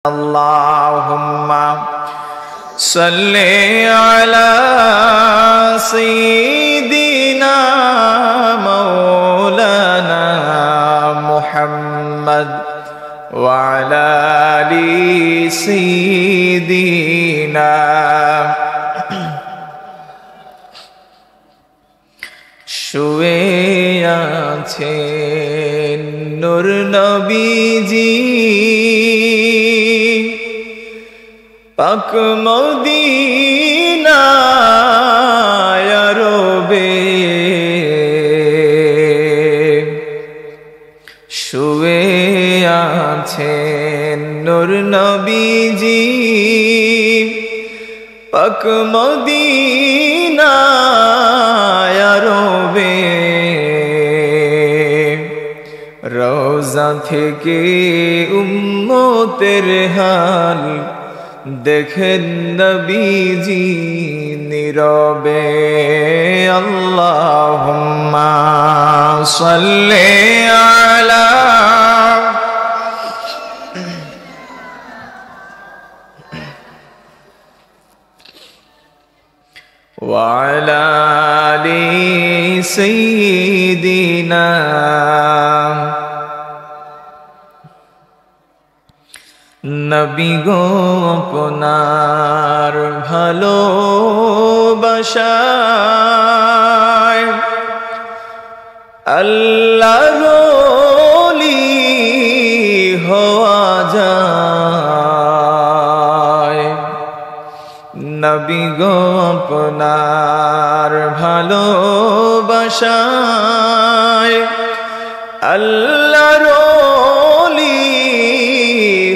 Allahumma salli ala sayyidina maulana Muhammad wa ala ali sayyidina শুয়ে আছেন নূর নবীজি পাক মদিনায় রবে শুয়ে আছেন নূর নবীজি পাক মদিনায় রবে রওজা থেকে উম্মতের হাল দেখেন নবীজি নীরবে আল্লাহুম্মা সাল্লি আলা ওয়া আলা আলি সাইয়্যিদিনা নবী গো আপনার ভালোবাসায় আল্লাহর ওলি হওয়া যায় নবী গো আপনার ভালোবাসায় আল্লাহর ওলি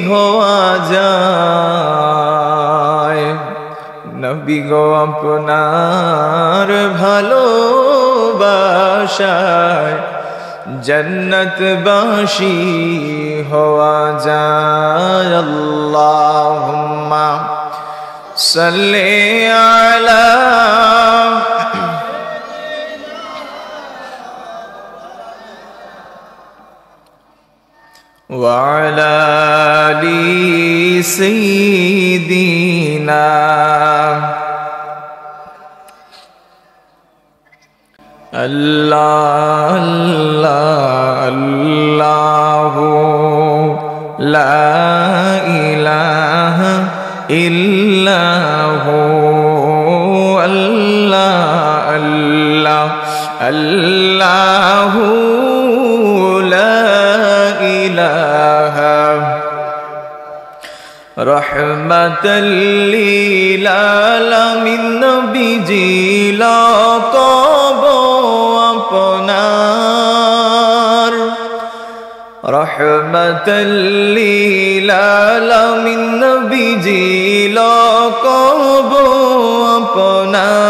হওয়া যায় নবী গো আপনার ভালোবাসায় জান্নাতবাসী হওয়া যায় আল্লাহুম্মা সাল্লি আলা ওয়া আলা আলি সাইয়্যিদিনা আল্লাহ আল্লাহ আল্লাহু লা ইলাহা ইল্লাহু আল্লাহ আল্লাহ আল্লাহু রহমাতাল লিল আলামিন নবীজি লকব আপনার রহমাতাল লিল আলামিন নবীজি লকব আপনার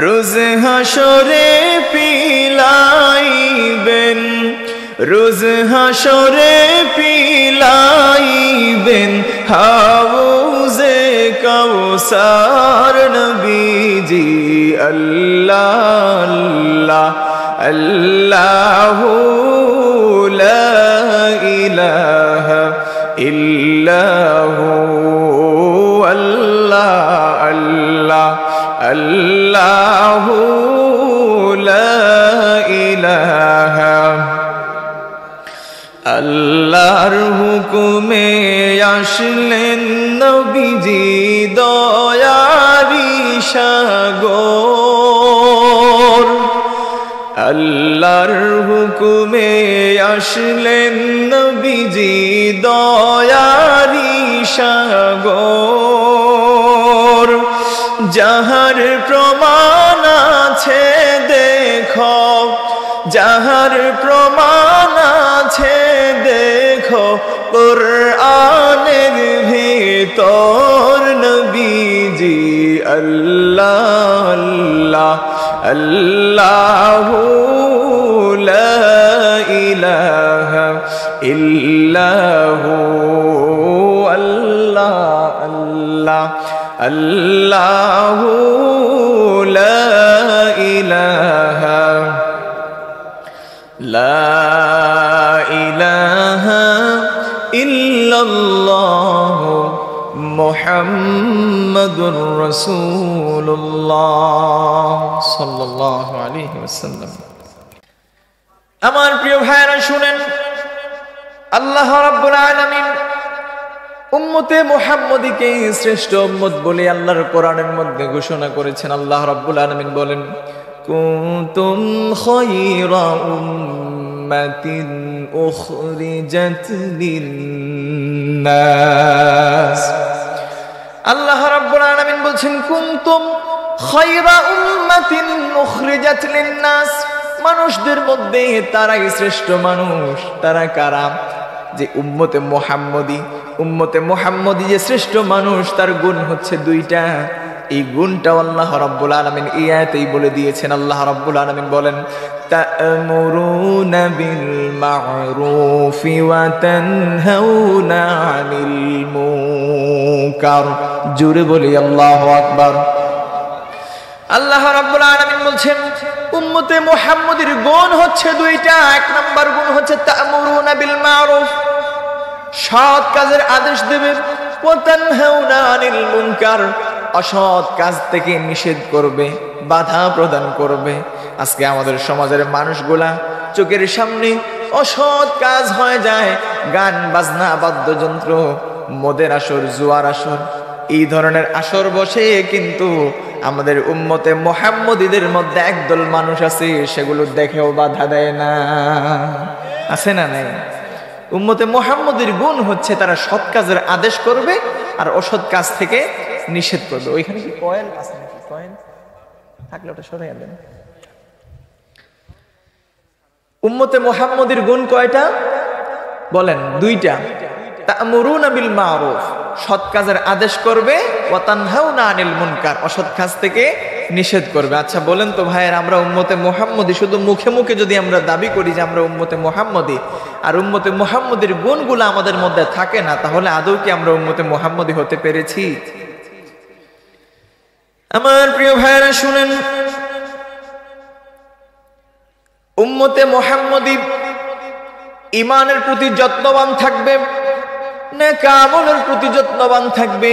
রোজ হাসরে পিলাইবেন রোজ হাসরে পিলাইবেন হাউজে কাউসার নবীজি আল্লাহ আল্লাহ আল্লাহু লা ইলাহা ইল্লাহু আল্লাহ আল্লাহ আল্লাহু লা ইলাহা আল্লাহর হুকুমে আসলেন নবীজি দয়ারি সাগর আল্লাহর হুকুমে আসলেন নবীজি দয়ারি সাগর যাহার প্রমাণ আছে দেখো যাহার প্রমাণ আছে দেখো কুরআনের ভিতর নবীজি আল্লাহ আল্লাহ আল্লাহু লা ইলাহা ইল্লাহু আল্লাহ আল্লাহ আল্লাহু লা ইলাহা লা ইলাহা ইল্লাল্লাহ মুহাম্মাদুর রাসূলুল্লাহ সাল্লাল্লাহু আলাইহি ওয়াসাল্লাম। আমার প্রিয় ভাইরা শুনেন, আল্লাহ রাব্বুল আলামিন উম্মতে মুহাম্মদীকে শ্রেষ্ঠ উম্মত বলে আল্লাহর কোরআনের মধ্যে ঘোষণা করেছেন। আল্লাহ রাব্বুল আলামিন বলেন, কুনতুম খায়রা উম্মাতিন উখরিজাত লিন-নাস। আল্লাহ রাব্বুল আলামিন বলছেন, কুনতুম খায়রা উম্মাতিন উখরিজাত লিন-নাস। মানুষদের মধ্যে তারাই শ্রেষ্ঠ মানুষ। তারা কারা? যে উম্মতে মুহাম্মদী। উম্মতে মুহাম্মদী যে শ্রেষ্ঠ মানুষ, তার গুণ হচ্ছে দুইটা। এই গুণটা আল্লাহ রাব্বুল আলামিন এই আয়াতেই বলে দিয়েছেন। আল্লাহ রাব্বুল আলামিন বলেন, তা'মুরুনা বিল মা'রুফি ওয়া তানহাউনা আনিল মুনকার। জোরে বলি আল্লাহু আকবার। আল্লাহ রাব্বুল আলামিন বলছেন, উম্মতে মুহাম্মদীর গুণ হচ্ছে দুইটা। এক নাম্বার গুণ হচ্ছে তা'মুরুনা বিল মা'রুফ, সৎ কাজের আদেশ দেবে। ওয়া তানহাউনা আনিল মুনকার, অসৎ কাজ থেকে নিষেধ করবে, বাধা প্রদান করবে। আজকে আমাদের সমাজের মানুষগুলা চোখের সামনে অসৎ কাজ হয়ে যায়, গান বাজনা, বাদ্যযন্ত্র, মদের আসর, জুয়ার আসর, এই ধরনের আসর বসে। কিন্তু আমাদের উম্মতে মুহাম্মদীদের মধ্যে একদল মানুষ আছে, সেগুলো দেখেও বাধা দেয় না। আছে না নাই? উম্মতে মুহাম্মদীর গুণ হচ্ছে তারা সৎ কাজের আদেশ করবে আর অসৎ কাজ থেকে নিষেধ করবে। ওইখানে কি কয়েন আছে নাকি? কয়েন থাকলে ওটা সরাইয়া দেন। উম্মতে মুহাম্মদীর গুণ কয়টা বলেন? দুইটা। তা'মুরুনা বিল মা'রুফ, সৎ কাজের আদেশ করবে, ওয়া তানহাউনা আনিল মুনকার, অসৎ কাজ থেকে নিষেধ করবে। আচ্ছা বলেন তো ভাইয়ের, আমরা উম্মতে মুহাম্মদী শুধু মুখে মুখে যদি আমরা দাবি করি যে আমরা উম্মতে মুহাম্মদী, আর উম্মতে মুহাম্মদীর গুণগুলো আমাদের মধ্যে থাকে না, তাহলে আদৌ কি আমরা উম্মতে মুহাম্মদী হতে পেরেছি? আমার প্রিয় ভাইয়েরা শুনেন, উম্মতে মুহাম্মদী ঈমানের প্রতি যত্নবান থাকবে, নেক আমলের প্রতি যত্নবান থাকবে।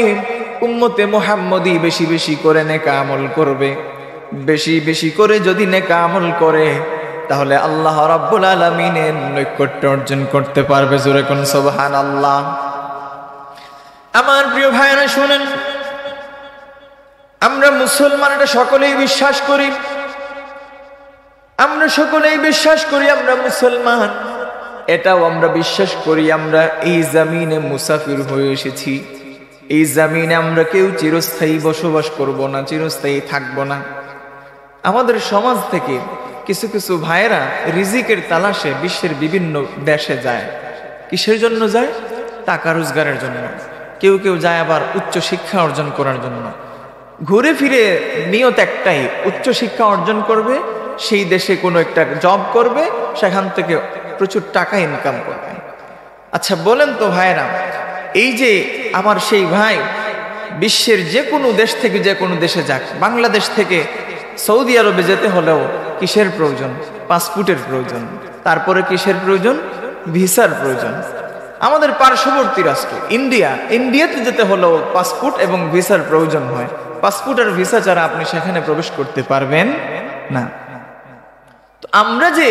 উম্মতে মুহাম্মদী বেশি বেশি করে নেক আমল করবে। বেশি বেশি করে যদি নেক আমল করে, তাহলে আল্লাহ রাব্বুল আলামিনের নৈকট্য অর্জন করতে পারবে। জোরে কোন সুবহানাল্লাহ। আমার প্রিয় ভাইরা শুনেন, আমরা মুসলমান, এটা সকলেই বিশ্বাস করি। আমরা সকলেই বিশ্বাস করি আমরা মুসলমান। এটাও আমরা বিশ্বাস করি আমরা এই জমিনে মুসাফির হয়ে এসেছি। এই জমিনে আমরা কেউ চিরস্থায়ী বসবাস করব না, চিরস্থায়ী থাকবো না। আমাদের সমাজ থেকে কিছু কিছু ভাইয়েরা রিজিকের তালাশে বিশ্বের বিভিন্ন দেশে যায়। কিসের জন্য যায়? টাকা রোজগারের জন্য। কেউ কেউ যায় আবার উচ্চ শিক্ষা অর্জন করার জন্য। ঘুরে ফিরে নিয়ত একটাই, উচ্চ শিক্ষা অর্জন করবে, সেই দেশে কোনো একটা জব করবে, সেখান থেকে প্রচুর টাকা ইনকাম করবে। আচ্ছা বলেন তো ভাইরা, এই যে আমার সেই ভাই বিশ্বের যে কোনো দেশ থেকে যে কোনো দেশে যাক, বাংলাদেশ থেকে সৌদি আরবে যেতে হলেও কিসের প্রয়োজন? পাসপোর্টের প্রয়োজন। তারপরে কিসের প্রয়োজন? ভিসার প্রয়োজন। আমাদের পার্শ্ববর্তী রাষ্ট্র ইন্ডিয়াতে যেতে হলেও পাসপোর্ট এবং ভিসার প্রয়োজন হয়। পাসপোর্ট আর ভিসা ছাড়া আপনি সেখানে প্রবেশ করতে পারবেন না। তো আমরা যে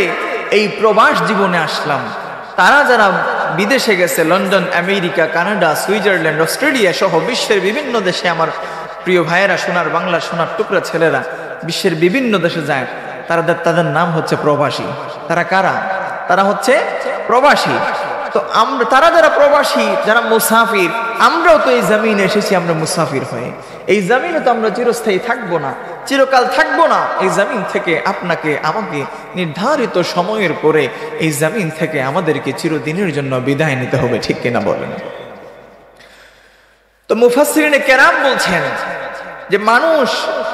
এই প্রবাস জীবনে আসলাম, তারা যারা বিদেশে গেছে, London, America, Canada, Switzerland, Australia সহ বিশ্বের বিভিন্ন দেশে, আমার প্রিয় ভাইয়েরা, সোনার বাংলা, সোনার টুকরা ছেলেরা বিশ্বের বিভিন্ন দেশে যায়, তাদের নাম হচ্ছে প্রবাসী। তারা কারা? তারা হচ্ছে প্রবাসী। তো আমরা, তারা যারা প্রবাসী, যারা মুসাফির, আমরাও তো এই জমিনে এসেছি আমরা মুসাফির হয়ে। এই জমিনে তো আমরা চিরস্থায়ী থাকবো না, চিরকাল থাকবো না। এই জমিন থেকে আপনাকে আমাকে নির্ধারিত সময়ের পরে এই জমিন থেকে আমাদেরকে চিরদিনের জন্য বিদায় নিতে হবে, ঠিক কিনা বলেন? তো মুফাসসিরিনে কেরাম বলছেন যে মানুষ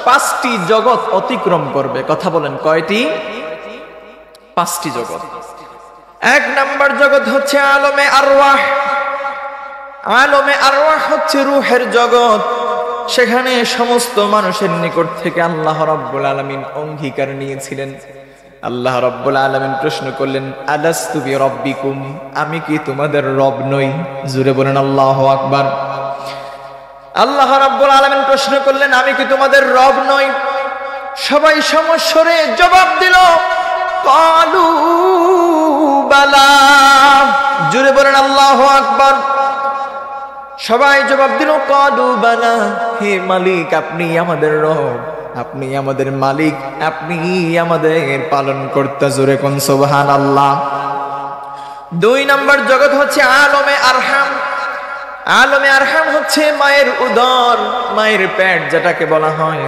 5টি জগৎ অতিক্রম করবে। কথা বলেন, কয়টি? 5টি জগৎ। 1 নাম্বার জগৎ হচ্ছে আলমে আরওয়াহ। আলমে আরওয়াহ হচ্ছে রূহের জগৎ। সেখানে সমস্ত মানুষের নিকট থেকে আল্লাহ রাব্বুল আলামিন অঙ্গীকার নিয়েছিলেন আল্লাহ রাব্বুল আলামিন প্রশ্ন করলেন, আলাস্তু বিরাব্বিকুম, আমি কি তোমাদের রব নই? জোরে বলেন আল্লাহু আকবার। আল্লাহ রাব্বুল আলামিন প্রশ্ন করলেন, আমি কি তোমাদের রব নই? সবাই সমস্বরে জবাব দিল, ক্বালু বালা। জোরে বলেন আল্লাহু আকবার। সবাই জবাব দিল, ক্বালু বালা, হে মালিক, আপনি আমাদের রব, আপনি আমাদের মালিক, আপনি আমাদের পালন কর্তা। জোরে কোন সুবহানাল্লাহ। 2 নম্বর জগৎ হচ্ছে আলমে আরহাম। আলমে আরহাম হচ্ছে মায়ের উদর, মায়ের পেট যেটাকে বলা হয়।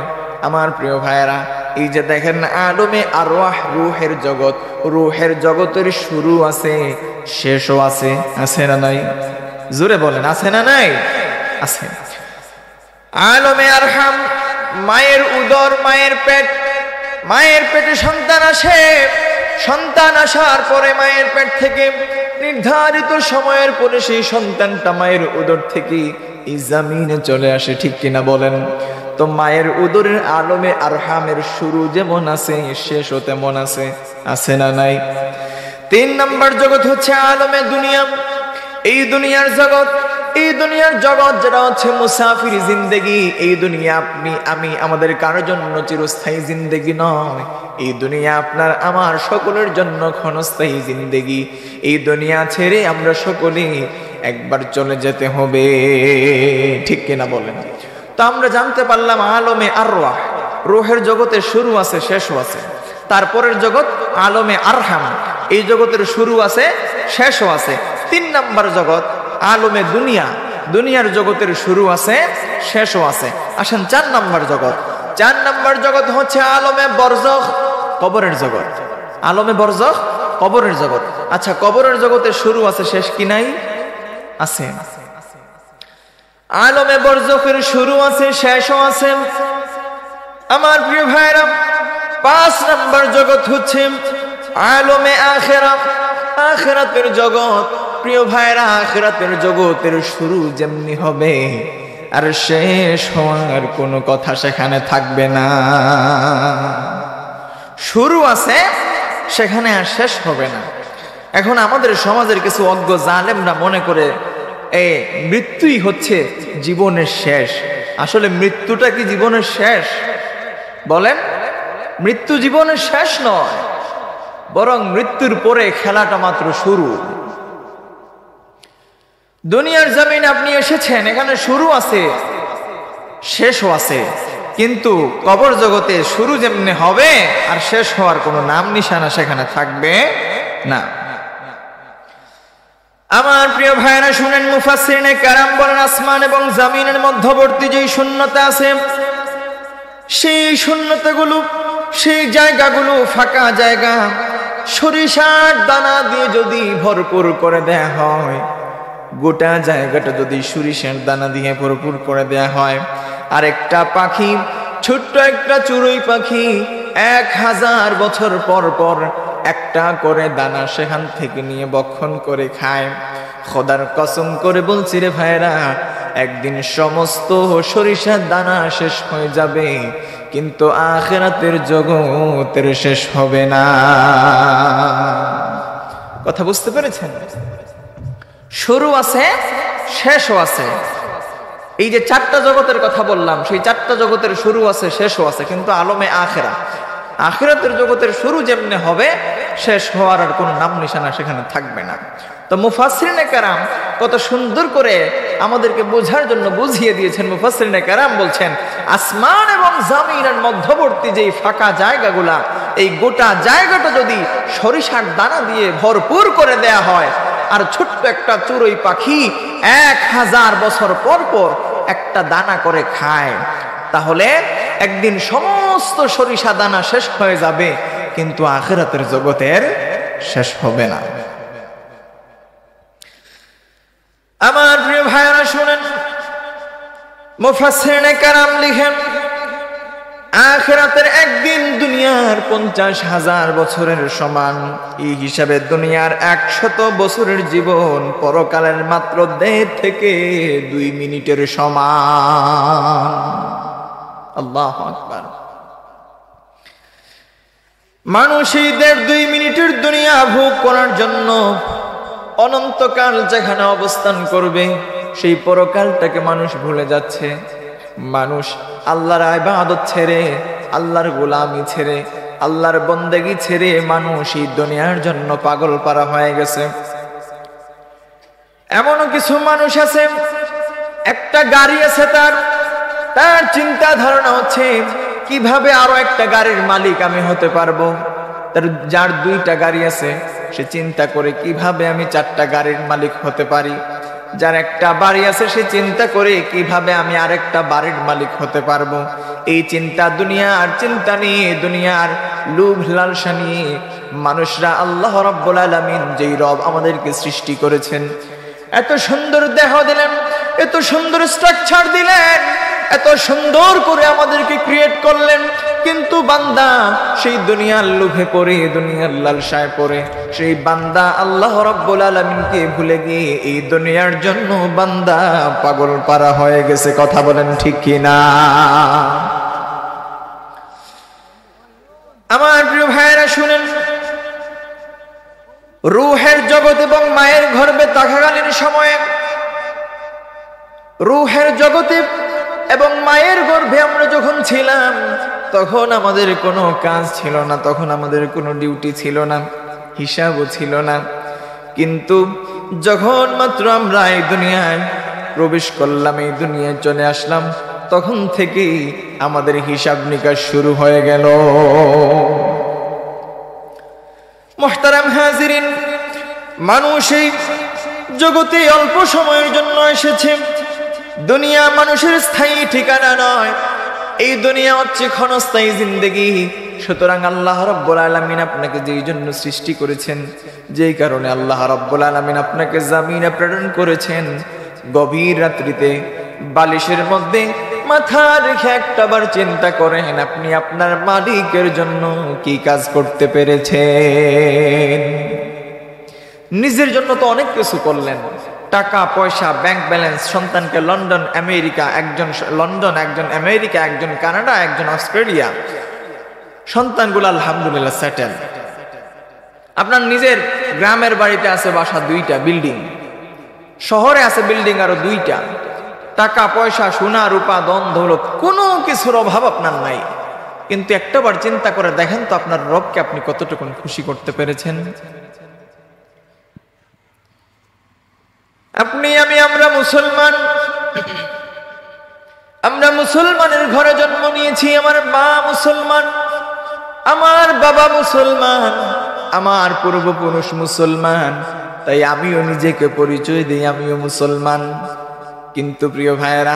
আমার প্রিয় ভাইয়েরা, এই যে দেখেন আলমে আরওয়াহ, রূহের জগৎ, রূহের জগতের শুরু আছে, শেষও আছে। আছে না নাই? জোরে বলেন, আছে না নাই? আছে। আলমে আরহাম, মায়ের উদর, মায়ের পেট, মায়ের পেটে সন্তান আসে। সন্তান আসার পরে মায়ের পেট থেকে নির্ধারিত সময়ের পরে সেই সন্তানটা মায়ের উদর থেকে এই জমিনে চলে আসে। ঠিক কিনা বলেন? তো মায়ের উদরের আলমে আরহামের শুরু যেমন আছে, শেষও তেমন আছে। আছে না নাই? 3 নম্বর জগৎ হচ্ছে আলমে দুনিয়া। এই দুনিয়ার জগৎ, এই দুনিয়ার জগৎ যেটা হচ্ছে মুসাফির জিন্দেগি। এই দুনিয়া আপনি আমি আমাদের কারোর জন্য চিরস্থায়ী জিন্দেগি নয়। এই দুনিয়া আপনার আমার সকলের জন্য ক্ষণস্থায়ী জিন্দেগি। এই দুনিয়া ছেড়ে আমরা সকলে একবার চলে যেতে হবে। ঠিক কিনা বলেন? তো আমরা জানতে পারলাম আলমে আরওয়াহ, রূহের জগতের শুরু আছে, শেষও আছে। তারপরের জগৎ আলমে আরহাম, এই জগতের শুরু আছে, শেষও আছে। 3 নম্বর জগৎ আলমে দুনিয়া, দুনিয়ার জগতের শুরু আছে, শেষও আছে। আসেন 4 নম্বর জগৎ। 4 নম্বর জগৎ হচ্ছে আলমে বরজখ, কবরের জগৎ। আলমে বরজখ, কবরের জগৎ। আচ্ছা, কবরের জগতের শুরু আছে, শেষ কি নাই? আছে। আলমে বরজখের শুরু আছে, শেষও আছে। আমার প্রিয় ভাইরা, 5 নম্বর জগৎ হচ্ছে আলমে আখিরাত, আখিরাতের জগৎ। প্রিয় ভাইরা, আখিরাতের জগতের শুরু যেমনি হবে আর শেষ হওয়ার কোনো কথা সেখানে থাকবে না। শুরু আছে, সেখানে আর শেষ হবে না। এখন আমাদের সমাজের কিছু অজ্ঞ জালেমরা মনে করে মৃত্যুই হচ্ছে জীবনের শেষ। আসলে মৃত্যুটা কি জীবনের শেষ? বলেন, মৃত্যু জীবনের শেষ নয়, বরং মৃত্যুর পরে খেলাটা মাত্র শুরু। দুনিয়ার জমিনে আপনি এসেছেন, এখানে শুরু আছে, শেষও আছে। কিন্তু কবর জগতে শুরু যেমনি হবে আর শেষ হওয়ার কোনো নাম নিশানা সেখানে থাকবে না। আমার প্রিয় ভাইরা শুনেন, মুফাসসিরিনে কেরাম বলেন, আসমান এবং জমিনের মধ্যবর্তী যেই শূন্যতা আছে, সেই শূন্যতাগুলো, সেই জায়গাগুলো ফাঁকা জায়গা, সরিষার দানা দিয়ে যদি ভরপুর করে দেয়া হয়, গোটা জায়গাটা যদি সরিষার দানা দিয়ে ভরপুর করে দেয়া হয়, আর একটা পাখি, ছোট্ট একটা চড়ুই পাখি 1000 বছর পর পর একটা করে দানা সেখান থেকে নিয়ে ভক্ষণ করে খায়, খোদার কসম করে বলছি রে ভাইরা, একদিন সমস্ত সরিষার দানা শেষ হয়ে যাবে, কিন্তু আখিরাতের জগতের শেষ হবে না। কথা বুঝতে পেরেছেন? শুরু আছে, শেষও আছে। এই যে 4টা জগতের কথা বললাম, সেই 4টা জগতের শুরু আছে, শেষও আছে। কিন্তু আলমে আখিরাত, আখিরাতের জগতের শুরু যেমনি হবে, শেষ হওয়ার আর কোনো নাম নিশানা সেখানে থাকবে না। তো মুফাসসিরিনে কেরাম কত সুন্দর করে আমাদেরকে বোঝার জন্য বুঝিয়ে দিয়েছেন। মুফাসসিরিনে কেরাম বলছেন, আসমান এবং জমিনের মধ্যবর্তী যেই ফাঁকা জায়গাগুলা, এই গোটা জায়গাটা যদি সরিষার দানা দিয়ে ভরপুর করে দেয়া হয়, আর ছোট্ট একটা চড়ুই পাখি 1000 বছর পর পর একটা দানা করে খায়, তাহলে একদিন সমস্ত সরিষা দানা শেষ হয়ে যাবে, কিন্তু আখিরাতের জগতের শেষ হবে না। আমার প্রিয় ভাইরা শুনেন, মুফাসসিরিনে কেরাম লিখেন, আখিরাতের একদিন দুনিয়ার 50,000 বছরের সমান। এই হিসাবে দুনিয়ার 100 বছরের জীবন পরকালের মাত্র 1.5 থেকে 2 মিনিটের সমান। আল্লাহু আকবার। মানুষ এই 1.5-2 মিনিটের দুনিয়া ভোগ করার জন্য অনন্তকাল যেখানে অবস্থান করবে সেই পরকালটাকে মানুষ ভুলে যাচ্ছে। মানুষ আল্লাহর ইবাদত ছেড়ে, আল্লাহর গোলামি ছেড়ে, আল্লাহর বন্দেগী ছেড়ে মানুষ এই দুনিয়ার জন্য পাগল পারা হয়ে গেছে। এমনও কিছু মানুষ আছে, একটা গাড়ি আছে, তার চিন্তা ধারণা হচ্ছে কিভাবে আরো একটা গাড়ির মালিক আমি হতে পারবো। তার যার 2টা গাড়ি আছে সে চিন্তা করে কিভাবে আমি 4টা গাড়ির মালিক হতে পারি। যার একটা বাড়ি আছে সে চিন্তা করে কিভাবে আমি আরেকটা বাড়ির মালিক হতে পারবো। এই চিন্তা, দুনিয়ার চিন্তা নিয়ে, দুনিয়ার লোভ লালসা নিয়ে মানুষরা আল্লাহ রাব্বুল আলামিন যেই রব আমাদেরকে সৃষ্টি করেছেন, এত সুন্দর দেহ দিলেন, এত সুন্দর স্ট্রাকচার দিলেন, এত সুন্দর করে আমাদেরকে ক্রিয়েট করলেন, কিন্তু বান্দা সেই দুনিয়ার লোভে পড়ে, দুনিয়ার লালসায় পড়ে সেই বান্দা আল্লাহ রাব্বুল আলামিনকে ভুলে গিয়ে এই দুনিয়ার জন্য বান্দা পাগল পারা হয়ে গেছে। কথা বলেন ঠিক কিনা? আমার প্রিয় ভাইরা শুনেন, রূহের জগৎ এবং মায়ের গর্ভে থাকাকালীন সময়ে, রূহের জগতে এবং মায়ের গর্ভে আমরা যখন ছিলাম তখন আমাদের কোনো কাজ ছিল না, তখন আমাদের কোনো ডিউটি ছিল না, হিসাবও ছিল না। কিন্তু যখন মাত্র আমরা এই দুনিয়ায় প্রবেশ করলাম, এই দুনিয়ায় চলে আসলাম, তখন থেকেই আমাদের হিসাব নিকাশ শুরু হয়ে গেল। মুহতারাম হাজিরিন, মানুষ এই জগতে অল্প সময়ের জন্য এসেছে। দুনিয়া মানুষের স্থায়ী ঠিকানা নয়, এই দুনিয়া হচ্ছে ক্ষণস্থায়ী জিন্দেগি। সুতরাং আল্লাহ রাব্বুল আলামিন আপনাকে যেই জন্য সৃষ্টি করেছেন, যেই কারণে আল্লাহ রাব্বুল আলামিন আপনাকে জমিনে প্রেরণ করেছেন, গভীর রাত্রিতে বালিশের মধ্যে মাথা রেখে একটাবার চিন্তা করেন আপনি আপনার মালিকের জন্য কি কাজ করতে পেরেছেন। নিজের জন্য তো অনেক কিছু করলেন, টাকা পয়সা, ব্যাংক ব্যালেন্স, সন্তানকে লন্ডন আমেরিকা, একজন লন্ডন, একজন আমেরিকা, একজন কানাডা, একজন অস্ট্রেলিয়া, সন্তানগুলো আলহামদুলিল্লাহ সেটেল। আপনার নিজের গ্রামের বাড়িতে আছে বাসা 2টা বিল্ডিং, শহরে আছে বিল্ডিং আরো 2টা, টাকা পয়সা, সোনা রূপা, ধন দৌলত, কোনো কিছুর অভাব আপনার নাই। কিন্তু একটাবার চিন্তা করে দেখেন তো আপনার রবকে আপনি কতটুকু খুশি করতে পেরেছেন। আপনি আমি আমরা মুসলমান, আমরা মুসলমানের ঘরে জন্ম নিয়েছি। আমার মা মুসলমান, আমার বাবা মুসলমান, আমার পূর্বপুরুষ মুসলমান, তাই আমিও নিজেকে পরিচয় দিই আমিও মুসলমান। কিন্তু প্রিয় ভাইয়েরা,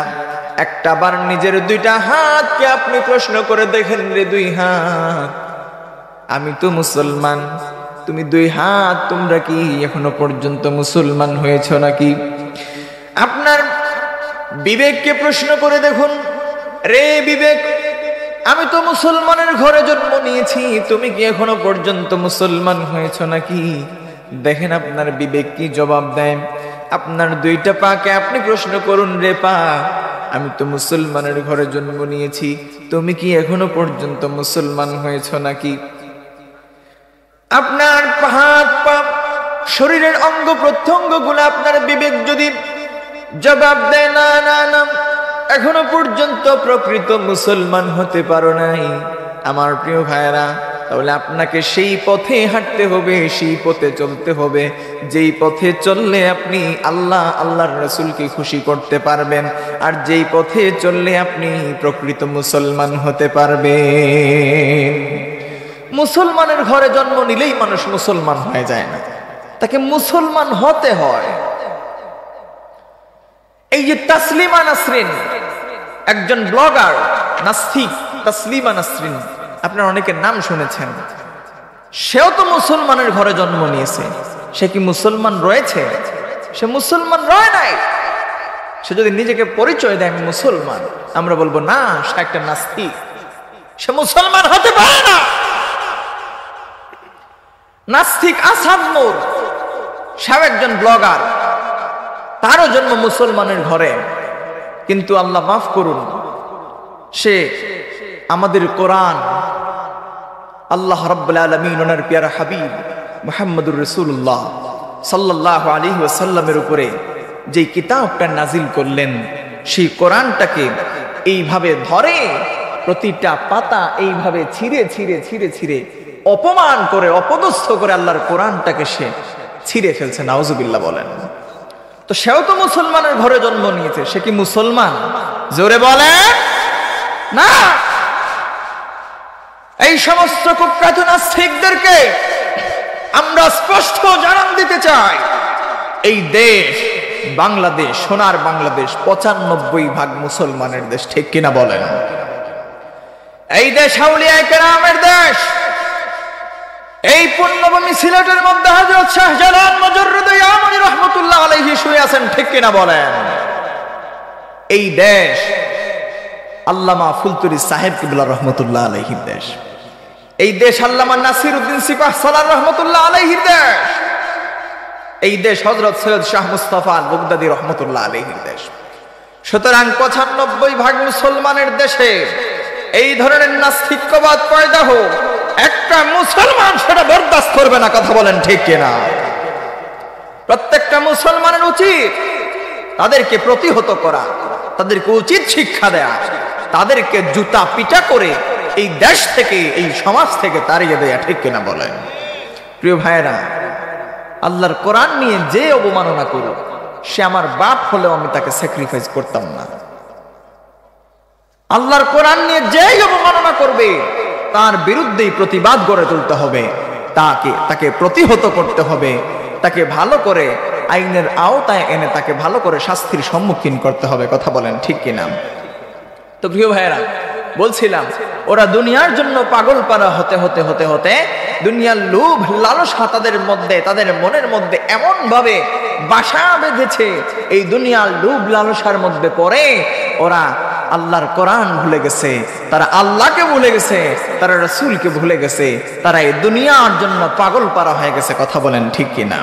একটাবার নিজের 2টা হাতকে আপনি প্রশ্ন করে দেখেন, রে 2 হাত, আমি তো মুসলমান, তুমি 2 হাত, তোমরা কি এখনো পর্যন্ত মুসলমান হয়েছ নাকি? আপনার বিবেককে প্রশ্ন করে দেখুন, রে বিবেক, আমি তো মুসলমানের ঘরে জন্ম নিয়েছি, তুমি কি এখনো পর্যন্ত মুসলমান হয়েছ নাকি? দেখেন আপনার বিবেক কি জবাব দেয়। আপনার 2টা পাকে আপনি প্রশ্ন করুন, রে পা, আমি তো মুসলমানের ঘরে জন্ম নিয়েছি, তুমি কি এখনো পর্যন্ত মুসলমান হয়েছ নাকি? আপনার হাত পা, শরীরের অঙ্গ প্রত্যঙ্গ গুলো আপনার বিবেক যদি জবাব দেয় না না না, এখনো পর্যন্ত প্রকৃত মুসলমান হতে পারো নাই, আমার প্রিয় ভাইয়েরা, তাহলে আপনাকে সেই পথে হাঁটতে হবে, সেই পথে চলতে হবে, যেই পথে চললে আপনি আল্লাহর রাসূলকে খুশি করতে পারবেন, আর যেই পথে চললে আপনি প্রকৃত মুসলমান হতে পারবেন। মুসলমানের ঘরে জন্ম নিলেই মানুষ মুসলমান হয়ে যায় না, তাকে মুসলমান হতে হয়। এই যে তাসলিমা নাসরিন, একজন ব্লগার নাস্তিক, তাসলিমা নাসরিন, আপনারা অনেকের নাম শুনেছেন, সেও তো মুসলমানের ঘরে জন্ম নিয়েছে। সে কি মুসলমান রয়েছে? সে মুসলমান রয় নাই। সে যদি নিজেকে পরিচয় দেয় আমি মুসলমান, আমরা বলবো না, সে একটা নাস্তিক, সে মুসলমান হতে পারে না। নাস্তিক আসাদ নূর, সেও একজন ব্লগার, তারও জন্ম মুসলমানের ঘরে, কিন্তু আল্লাহ মাফ করুন, সে আমাদের কোরআন, আল্লাহ রাব্বুল আলামিন ওনার প্যারা হাবিব মুহাম্মদুর রাসূলুল্লাহ সাল্লাল্লাহু আলাইহি ওয়াসাল্লামের উপরে যে কিতাবটা নাজিল করলেন, সেই কোরআনটাকে এইভাবে ধরে প্রতিটা পাতা এইভাবে ছিঁড়ে ছিঁড়ে ছিঁড়ে ছিঁড়ে অপমান করে অপদস্থ করে আল্লাহর কোরআনটাকে সে ছিঁড়ে ফেলছে। নাউজুবিল্লাহ বলেন। তো সেও তো মুসলমানের ঘরে জন্ম নিয়েছে, সে কি মুসলমান? জোরে বলে না। এই সমস্ত কুখ্যাত নাস্তিকদেরকে আমরা স্পষ্ট জানান দিতে চাই, এই দেশ বাংলাদেশ, সোনার বাংলাদেশ 95% মুসলমানের দেশ, ঠিক কিনা বলেন? এই দেশ আউলিয়া কেরামের দেশ। এই পুণ্যভূমি সিলেটের মধ্যে হযরত শাহজালাল মুজাররিদ ইয়ামানী রাহমাতুল্লাহ আলাইহি শুয়ে আছেন, ঠিক কিনা বলেন? এই দেশ আল্লামা ফুলতুরী সাহেব কিবলা রহমতুল্লাহ আলাইহির দেশ। এই দেশ আল্লামা নাসিরউদ্দিন সিপাহ সালার রহমতুল্লাহ আলাইহির দেশ। এই দেশ হযরত সৈয়দ শাহ মুস্তাফা আল বগদাদী রহমতুল্লাহ আলাইহির দেশ। সুতরাং 95% মুসলমানের দেশে এই ধরনের নাস্তিক্যবাদ পয়দা হোক, একটা মুসলমান সেটা বরদাস্ত করবে না। কথা বলেন ঠিক কিনা? প্রত্যেকটা মুসলমানের উচিত তাদেরকে প্রতিহত করা, তাদেরকে উচিত শিক্ষা দেয়া, তাদেরকে জুতা পিটা করে এই দেশ থেকে, এই সমাজ থেকে তাড়িয়ে দেয়া, ঠিক কিনা বলেন? প্রিয় ভাইয়েরা, আল্লাহর কোরআন নিয়ে যে অবমাননা করুক, সে আমার বাপ হলেও আমি তাকে স্যাক্রিফাইস করতাম না। আল্লাহর কোরআন নিয়ে যে অবমাননা করবে তার বিরুদ্ধেই প্রতিবাদ গড়ে তুলতে হবে, তাকে প্রতিহত করতে হবে, তাকে ভালো করে আইনের আওতায় এনে তাকে ভালো করে শাস্তির সম্মুখীন করতে হবে। কথা বলেন ঠিক কিনা? তো প্রিয় ভাইয়েরা, বলছিলাম ওরা দুনিয়ার জন্য পাগল পারা হতে হতে হতে হতে দুনিয়ার লোভ লালসা তাদের মধ্যে, তাদের মনের মধ্যে এমন ভাবে বাসা বেঁধেছে, এই দুনিয়ার লোভ লালসার মধ্যে পড়ে ওরা আল্লাহর কোরআন ভুলে গেছে, তারা আল্লাহকে ভুলে গেছে, তারা রাসূলকে ভুলে গেছে, তারা এই দুনিয়ার জন্য পাগল পারা হয়ে গেছে। কথা বলেন ঠিক কিনা?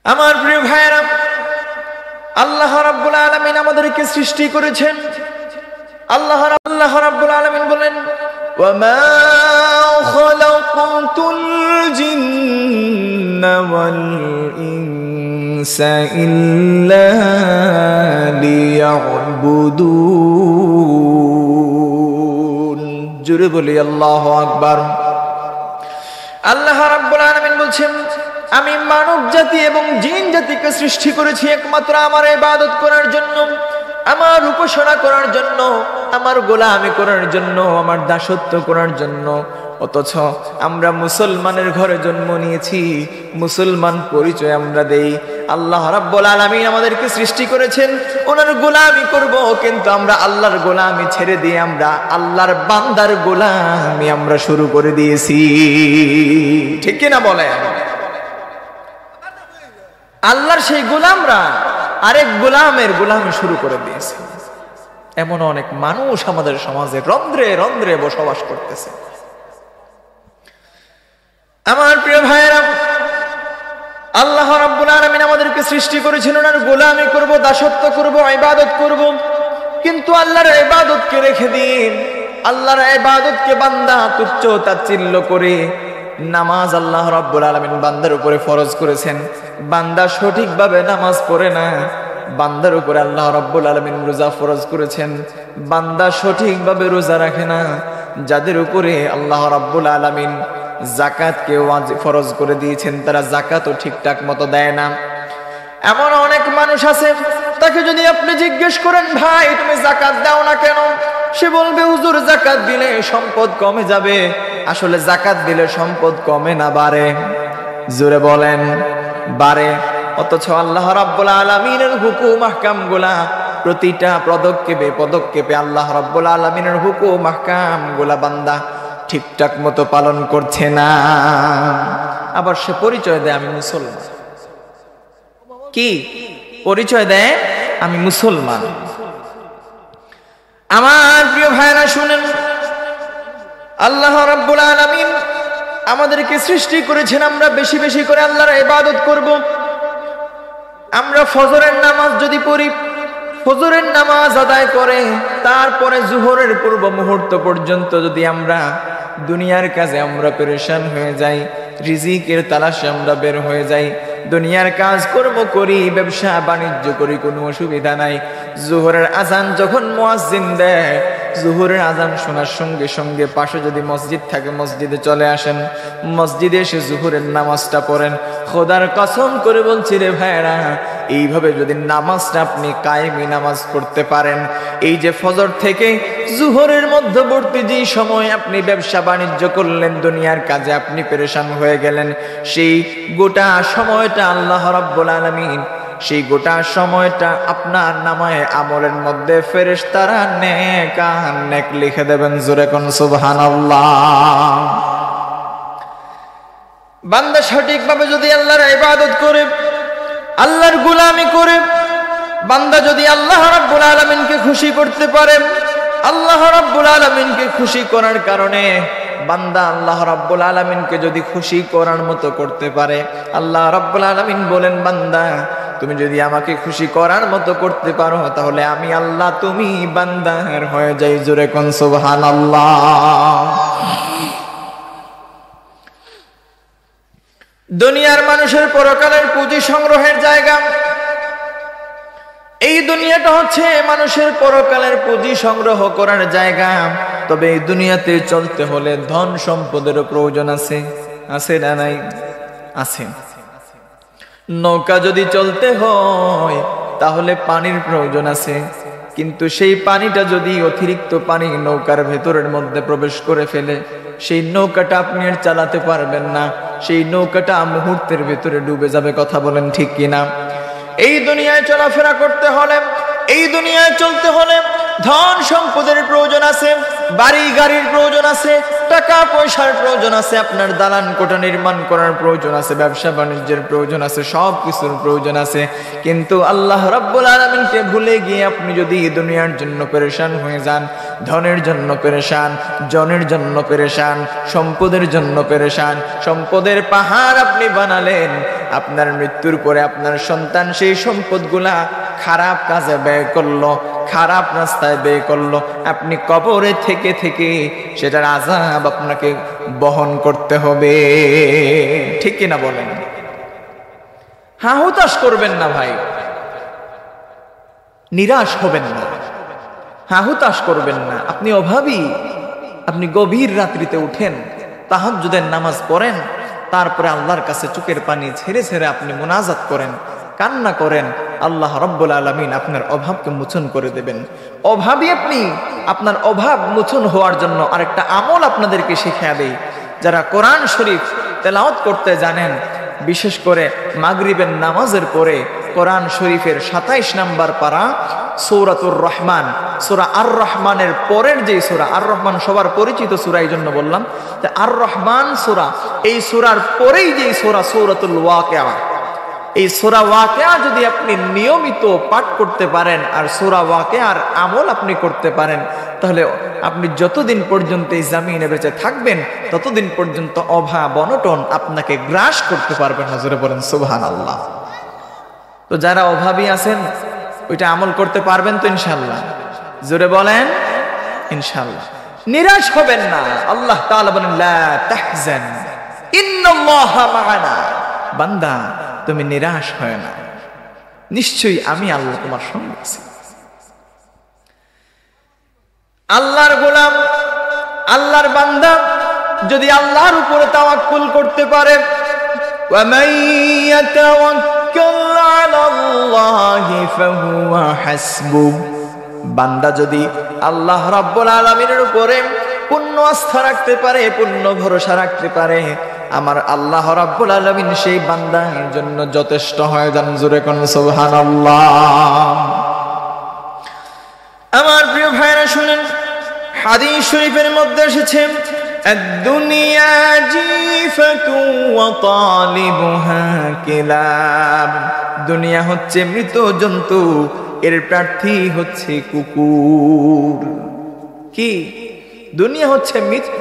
আমার প্রিয় ভাইয়েরা, আল্লাহ রাব্বুল আলামিন আমাদেরকে সৃষ্টি করেছেন। আল্লাহ রাব্বুল আলামিন বলেন, ওয়ামা খালাকাতুল জিন্না ওয়াল ইনসা ইল্লা লিয়াবুদুন। জোরে বলি আল্লাহু আকবার। আল্লাহ রাব্বুল আলামিন বলছেন, আমি মানব জাতি এবং জিন জাতিকে সৃষ্টি করেছি একমাত্র আমার ইবাদত করার জন্য, আমার উপাসনা করার জন্য, আমার গোলামি করার জন্য, আমার দাসত্ব করার জন্য। অথচ আমরা মুসলমানের ঘরে জন্ম নিয়েছি, মুসলমান পরিচয় আমরা দেই। আল্লাহ রাব্বুল আলামিন আমাদেরকে সৃষ্টি করেছেন ওনার গোলামি করব, কিন্তু আমরা আল্লাহর গোলামি ছেড়ে দিয়ে আমরা আল্লাহর বান্দার গোলামি আমরা শুরু করে দিয়েছি। ঠিক কিনা বলেন? আল্লাহর সেই গোলামরা আরেক গোলামের গোলামি শুরু করে দিয়েছে। এমন অনেক মানুষ আমাদের সমাজে রন্ধ্রে রন্ধ্রে বসবাস করতেছে। আমার প্রিয় ভাইয়েরা, আল্লাহ রাব্বুল আলামিন আমাদেরকে সৃষ্টি করেছেন ওনার গোলামি করব, দাসত্ব করব, ইবাদত করব, কিন্তু আল্লাহর ইবাদতকে রেখে দিন, আল্লাহর ইবাদতকে বান্দা তুচ্ছ তাচ্ছিল্য করে নামাজ আল্লাহ রাব্বুল আলামিন বান্দার উপরে ফরজ করেছেন, বান্দা সঠিকভাবে নামাজ পড়ে না। বান্দার উপরে আল্লাহ রাব্বুল আলামিন রোজা ফরজ করেছেন, বান্দা সঠিকভাবে রোজা রাখে না। যাদের উপরে আল্লাহ রাব্বুল আলামিন যাকাতকে ফরজ করে দিয়েছেন, তারা যাকাতও ঠিকঠাক মতো দেয় না। এমন অনেক মানুষ আছে, তাকে যদি আপনি জিজ্ঞেস করেন, ভাই তুমি যাকাত দাও না কেন? সে বলবে, হুজুর যাকাত দিলে সম্পদ কমে যাবে। আসলে যাকাত দিলে সম্পদ কমে না, বাড়ে। জোরে বলেন, বাড়ে। অথচ আল্লাহ রাব্বুল আলামিনের হুকুম আহকামগুলা প্রতিটা পদক্ষেপে পদক্ষেপে আল্লাহ রাব্বুল আলামিনের হুকুম আহকামগুলা বান্দা ঠিকঠাক মতো পালন করছে না। আবার সে পরিচয় দেয় আমি মুসলমান। কি পরিচয় দেয়? আমি মুসলমান। আমার প্রিয় ভাইরা শুনেন, আল্লাহ রাব্বুল আলামিন আমাদেরকে সৃষ্টি করেছেন আমরা বেশি বেশি করে আল্লাহর ইবাদত করব। আমরা ফজরের নামাজ যদি পড়ি, ফজরের নামাজ আদায় করে তারপরে জোহরের পূর্ব মুহূর্ত পর্যন্ত যদি আমরা দুনিয়ার কাজে আমরা পেরেশান হয়ে যাই, রিজিকের তালাশে আমরা বের হয়ে যাই, দুনিয়ার কাজ কর্ম করি, ব্যবসা বাণিজ্য করি, কোনো অসুবিধা নাই। জোহরের আজান যখন মুয়াজ্জিন দেয়, জোহরের আজান শোনার সঙ্গে সঙ্গে পাশে যদি মসজিদ থাকে মসজিদে চলে আসেন, মসজিদে এসে জোহরের নামাজটা পড়েন। খোদার কসম করে বলছি রে ভাইরা, এইভাবে যদি নামাজটা আপনি কায়েমি নামাজ পড়তে পারেন, এই যে ফজর থেকে জোহরের মধ্যবর্তী যে সময় আপনি ব্যবসা বাণিজ্য করলেন, দুনিয়ার কাজে আপনি পেরেশান হয়ে গেলেন, সেই গোটা সময়টা আল্লাহ রাব্বুল আলামিন সেই গোটা সময়টা আপনার নামায়ে আমলের মধ্যে ফেরেশতারা নেক লিখে দেবেন। জোরে কোন সুবহানাল্লাহ। বান্দা সঠিকভাবে যদি আল্লাহর ইবাদত করে, আল্লাহর গোলামি করে, বান্দা যদি আল্লাহ রাব্বুল আলামিনকে খুশি করতে পারে, আল্লাহ রাব্বুল আলামিনকে খুশি করার কারণে বান্দা আল্লাহ রাব্বুল আলামিনকে যদি খুশি করার মতো করতে পারে, আল্লাহ রাব্বুল আলামিন বলেন, বান্দা তুমি যদি আমাকে খুশি করার মতো করতে পারো, তাহলে আমি আল্লাহ তুমি বান্দার হয়ে যাই। জোরে কোন সুবহানাল্লাহ। দুনিয়ার মানুষের পরকালের পুঁজি সংগ্রহের জায়গা। এই দুনিয়াটা হচ্ছে মানুষের পরকালের পুঁজি সংগ্রহ করার জায়গা। তবে এই দুনিয়াতে চলতে হলে ধন সম্পদেরও প্রয়োজন আছে, আছে না নাই? আছে। নৌকা যদি চলতে হয় তাহলে পানির প্রয়োজন আছে, কিন্তু সেই পানিটা যদি অতিরিক্ত পানি নৌকার ভেতরের মধ্যে প্রবেশ করে ফেলে, সেই নৌকাটা আপনি আর চালাতে পারবেন না, সেই নৌকাটা মুহূর্তের ভেতরে ডুবে যাবে। কথা বলেন ঠিক কিনা? এই দুনিয়ায় চলাফেরা করতে হলে, এই দুনিয়ায় চলতে হলে ধন সম্পদের প্রয়োজন আছে, বাড়ি গাড়ির প্রয়োজন আছে, টাকা পয়সার প্রয়োজন আছে, আপনার দালান কোঠা নির্মাণ করার প্রয়োজন আছে, ব্যবসা বাণিজ্যের প্রয়োজন আছে, সব কিছুর প্রয়োজন আছে। কিন্তু আল্লাহ রাব্বুল আলামিনকে ভুলে গিয়ে আপনি যদি দুনিয়ার জন্য পেরেশান হয়ে যান, ধনের জন্য পেরেশান, জনের জন্য পেরেশান, সম্পদের জন্য পেরেশান, সম্পদের পাহাড় আপনি বানালেন, আপনার মৃত্যুর পরে আপনার সন্তান সেই সম্পদগুলা খারাপ কাজে ব্যয় করলো, খারাপ রাস্তায় ব্যয় করলো, আপনি কবরে থেকে থেকে সেটার আযাব আপনাকে বহন করতে হবে। ঠিক কিনা বলেন? হাহুতাশ করবেন না ভাই, নিরাশ হবেন না, হাহুতাশ করবেন না। আপনি অভাবী, আপনি গভীর রাত্রিতে উঠেন, তাহাজ্জুদের নামাজ পড়েন, তারপরে আল্লাহর কাছে চোখের পানি ছেড়ে ছেড়ে আপনি মুনাজাত করেন, কান্না করেন, আল্লাহ রাব্বুল আলামিন আপনার অভাবকে মোচন করে দেবেন। অভাবী আপনি, আপনার অভাব মোচন হওয়ার জন্য আরেকটা আমল আপনাদেরকে শিখিয়ে দেই। যারা কোরআন শরীফ তেলাওয়াত করতে জানেন, বিশেষ করে মাগরিবের নামাজের পরে কোরআন শরীফের 27 নম্বর পারা সূরাতুর রহমান, সূরা আর রহমানের পরের যে সূরা, আর রহমান সবার পরিচিত সূরা, এই জন্য বললাম যে আর রহমান সূরা, এই সূরার পরেই যে সূরা সূরাতুল ওয়াকিয়া, এই সূরা ওয়াকিয়া যদি আপনি নিয়মিত পাঠ করতে পারেন আর সূরা ওয়াকিয়ার আমল আপনি করতে পারেন, তাহলে আপনি যতদিন পর্যন্ত এই জমিনে বেঁচে থাকবেন ততদিন পর্যন্ত অভাব অনটন আপনাকে গ্রাস করতে পারবেন না। জোরে বলেন সুবহানাল্লাহ। তো যারা অভাবী আছেন ওইটা আমল করতে পারবেন তো ইনশাআল্লাহ? জোরে বলেন ইনশাআল্লাহ। নিরাশ হবেন না। আল্লাহ তাআলা বলেন লা তাহজান ইন্নাল্লাহা মা'ানা, বান্দা তুমি নিরাশ হয় না, নিশ্চয়ই আমি আল্লাহ তোমার সঙ্গে আছি। আল্লাহর গোলাম, আল্লাহর বান্দা যদি আল্লাহর উপরে তাওয়াক্কুল করতে পারে, ওয়া মান ইয়াতাওয়াক্কাল আলাল্লাহি ফাহুয়া হাসবুহ, বান্দা যদি আল্লাহ রাব্বুল আলামিনের উপরে পূর্ণ আস্থা রাখতে পারে, পূর্ণ ভরসা রাখতে পারে, আমার আল্লাহ রাব্বুল আলামিন সেই বান্দার জন্য যথেষ্ট হয়ে যান। জোরে কোন সুবহানাল্লাহ। আমার প্রিয় ভাইরা শুনেন, হাদিস শরীফের মধ্যে এসেছে আদ-দুনিয়া জিফাতু ওয়া তালিবুহা কিলাব, দুনিয়া হচ্ছে মৃত জন্তু, এর প্রার্থী হচ্ছে কুকুর। কি? দুনিয়া হচ্ছে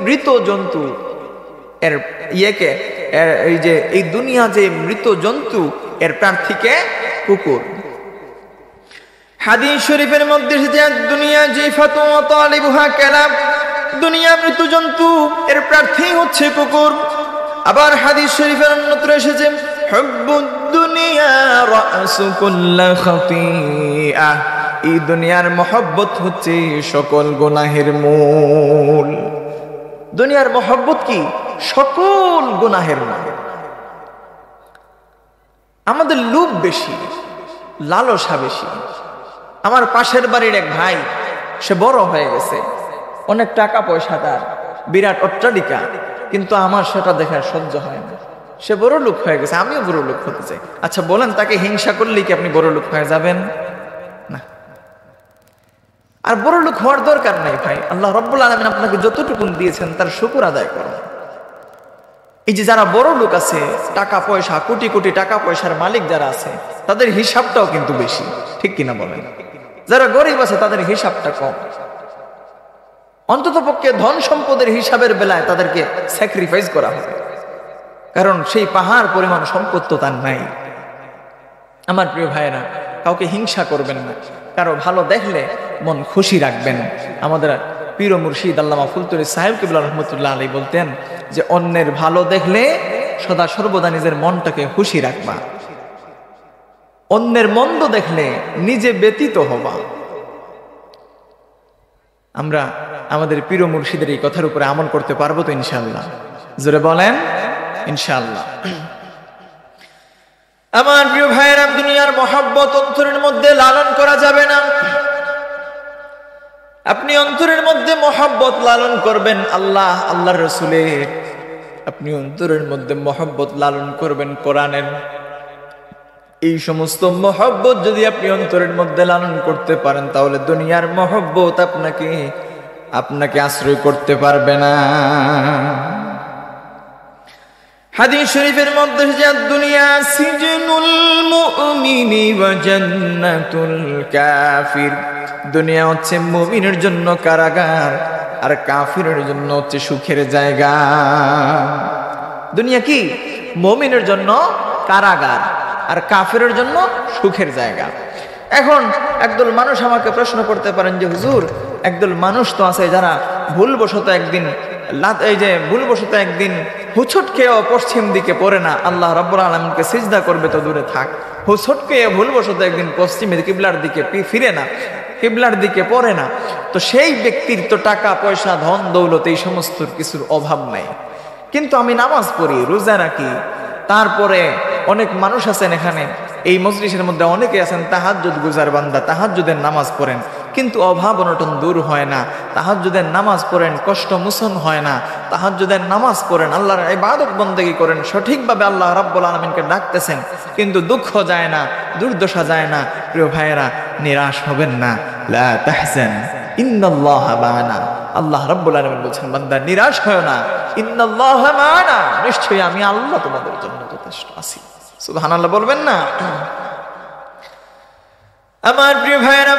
মৃত জন্তু, এর ইয়েকে, এই যে এই দুনিয়া যে মৃত জন্তু, এর প্রার্থীকে কুকুর। হাদিস শরীফের মধ্যে এসেছে দুনিয়া জিফাতু ওয়া তালিবুহা কালাব, দুনিয়া মৃত্যু জন্তু, এর প্রার্থী হচ্ছে কুকুর। আবার হাদিস শরীফের অন্যত্র এসেছে হুব্বুদ দুনিয়া রাসু কুল্লি খাতিআহ, এই দুনিয়ার মহব্বত হচ্ছে সকল গুনাহের মূল। দুনিয়ার মহব্বত কি? সকল গুনাহের মূল। আমাদের লোভ বেশি, লালসা বেশি। আমার পাশের বাড়ির এক ভাই, সে বড় হয়ে গেছে, অনেক টাকা পয়সা, তার বিরাট অট্টালিকা, কিন্তু আমার সেটা দেখে সহ্য হয় না। সে বড় লোক হয়ে গেছে, আমিও বড় লোক হতে চাই। আচ্ছা বলেন, তাকে হিংসা করলে কি আপনি বড় লোক হয়ে যাবেন? না। আর বড় লোক হওয়ার দরকার নাই ভাই। আল্লাহ রাব্বুল আলামিন আপনাকে যতটুকু দিয়েছেন তার শুকর আদায় করুন। এই যে যারা বড় লোক আছে, টাকা পয়সা, কোটি কোটি টাকা পয়সার মালিক যারা আছে, তাদের হিসাবটাও কিন্তু বেশি, ঠিক কিনা বলেন? যারা গরিব আছে তাদের হিসাবটা কম। অন্তত পক্ষে ধন সম্পদের হিসাবের বেলায় তাদেরকে স্যাক্রিফাইস করা হবে, কারণ সেই পাহাড় পরিমাণ সম্পদ তো তার নাই। আমার প্রিয় ভাইয়েরা, কাউকে হিংসা করবেন না, কারো ভালো দেখলে মন খুশি রাখবেন। আমাদের পীর মুর্শিদ আল্লামা ফুলতুরী সাহেব কিবলা রহমতুল্লাহ আলাইহি বলতেন যে অন্যের ভালো দেখলে সদা সর্বদা নিজের মনটাকে খুশি রাখবা, অন্যের মন্দ দেখলে নিজে ব্যতীত হবা। আমরা আমাদের পীর মুর্শিদের এই কথার উপরে আমল করতে পারবো তো ইনশাআল্লাহ? জোরে বলেন ইনশাআল্লাহ। আমার প্রিয় ভাইয়েরা, দুনিয়ার মহব্বত অন্তরের মধ্যে লালন করা যাবে না। আপনি অন্তরের মধ্যে মহব্বত লালন করবেন আল্লাহ, আল্লাহর রাসূলের। আপনি অন্তরের মধ্যে মহব্বত লালন করবেন কোরআনের। এই সমস্ত মহব্বত যদি আপনি অন্তরের মধ্যে লালন করতে পারেন, তাহলে দুনিয়ার মহব্বত আপনাকে আশ্রয় করতে পারবে না। হাদিস শরীফের মধ্যে যে দুনিয়া সিজনুল মুমিনি ওয়া জান্নাতুল কাফির, দুনিয়া হচ্ছে মুমিনের জন্য কারাগার, আর কাফিরের জন্য হচ্ছে সুখের জায়গা। দুনিয়া কি? মুমিনের জন্য কারাগার, আর কাফিরের জন্য সুখের জায়গা। এখন একদল মানুষ আমাকে প্রশ্ন করতে পারেন যে হুজুর, একদল মানুষ তো আছে যারা ভুলবশত একদিন হুচট খেয়েও পশ্চিম দিকে পড়ে না, আল্লাহ রাব্বুল আলামিনকে সিজদা করবে তো দূরে থাক, হুচট খেয়ে ভুলবশত একদিন পশ্চিমের কিবলার দিকে ফিরে না, কিবলার দিকে পড়ে না। তো সেই ব্যক্তির তো টাকা পয়সা, ধন দৌলত, এই সমস্ত কিছুর অভাব নাই, কিন্তু আমি নামাজ পড়ি, রোজা রাখি। তারপরে অনেক মানুষ আছেন এখানে এই মজলিসের মধ্যে, অনেকে আছেন তাহাজ্জুদ গুজার বান্দা, তাহাজ্জুদের নামাজ পড়েন, কিন্তু অভাব অনটন দূর হয় না। তাহাজ্জুদের নামাজ পড়েন, কষ্ট মোচন হয় না। তাহাজ্জুদের নামাজ পড়েন, আল্লাহর ইবাদত বন্দেগী করেন, সঠিকভাবে আল্লাহ রাব্বুল আলামিনকে ডাকতেছেন, কিন্তু দুঃখ যায় না, দুর্দশা যায় না। প্রিয় ভাইয়েরা, নিরাশ হবেন না। লা তাহজান ইন্নাল্লাহা মা'ানা, আল্লাহ রাব্বুল আলামিন বলছেন বান্দা নিরাশ হয় না, ইন্নাল্লাহা মা'ানা, নিশ্চয়ই আমি আল্লাহ তোমাদের জন্য যথেষ্ট আছি। সুবহানাল্লাহ বলবেন না? আমার প্রিয় ভাইয়েরা,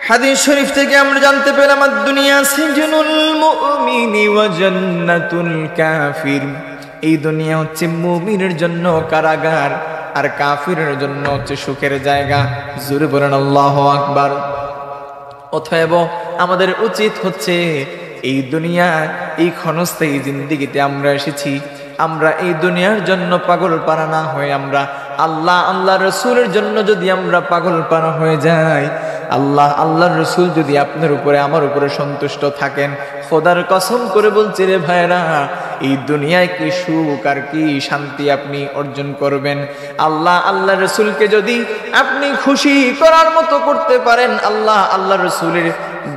হাদিস শরীফ থেকে আমরা জানতে পেলাম দুনিয়া সিজনুল মুমিনি ওয়া জান্নাতুল কাফির, এই দুনিয়া হচ্ছে মুমিনের জন্য কারাগার, আর কাফিরের জন্য হচ্ছে সুখের জায়গা। জোরে বলেন আল্লাহু আকবার। অতএব আমাদের উচিত হচ্ছে এই দুনিয়া, এই ক্ষণস্থায়ী জিন্দেগিতে আমরা এসেছি, আমরা এই দুনিয়ার জন্য পাগল পারা না হয়ে আমরা আল্লাহ রসুলের জন্য যদি আমরা পাগল পারা হয়ে যাই, আল্লাহর রসুল যদি আপনার উপরে আমার উপরে সন্তুষ্ট থাকেন, খোদার কসম করে বলছি রে ভাইরা, এই দুনিয়ায় কি সুখ আর কি শান্তি আপনি অর্জন করবেন। আল্লাহ রসুলকে যদি আপনি খুশি করার মতো করতে পারেন, আল্লাহ রসুলের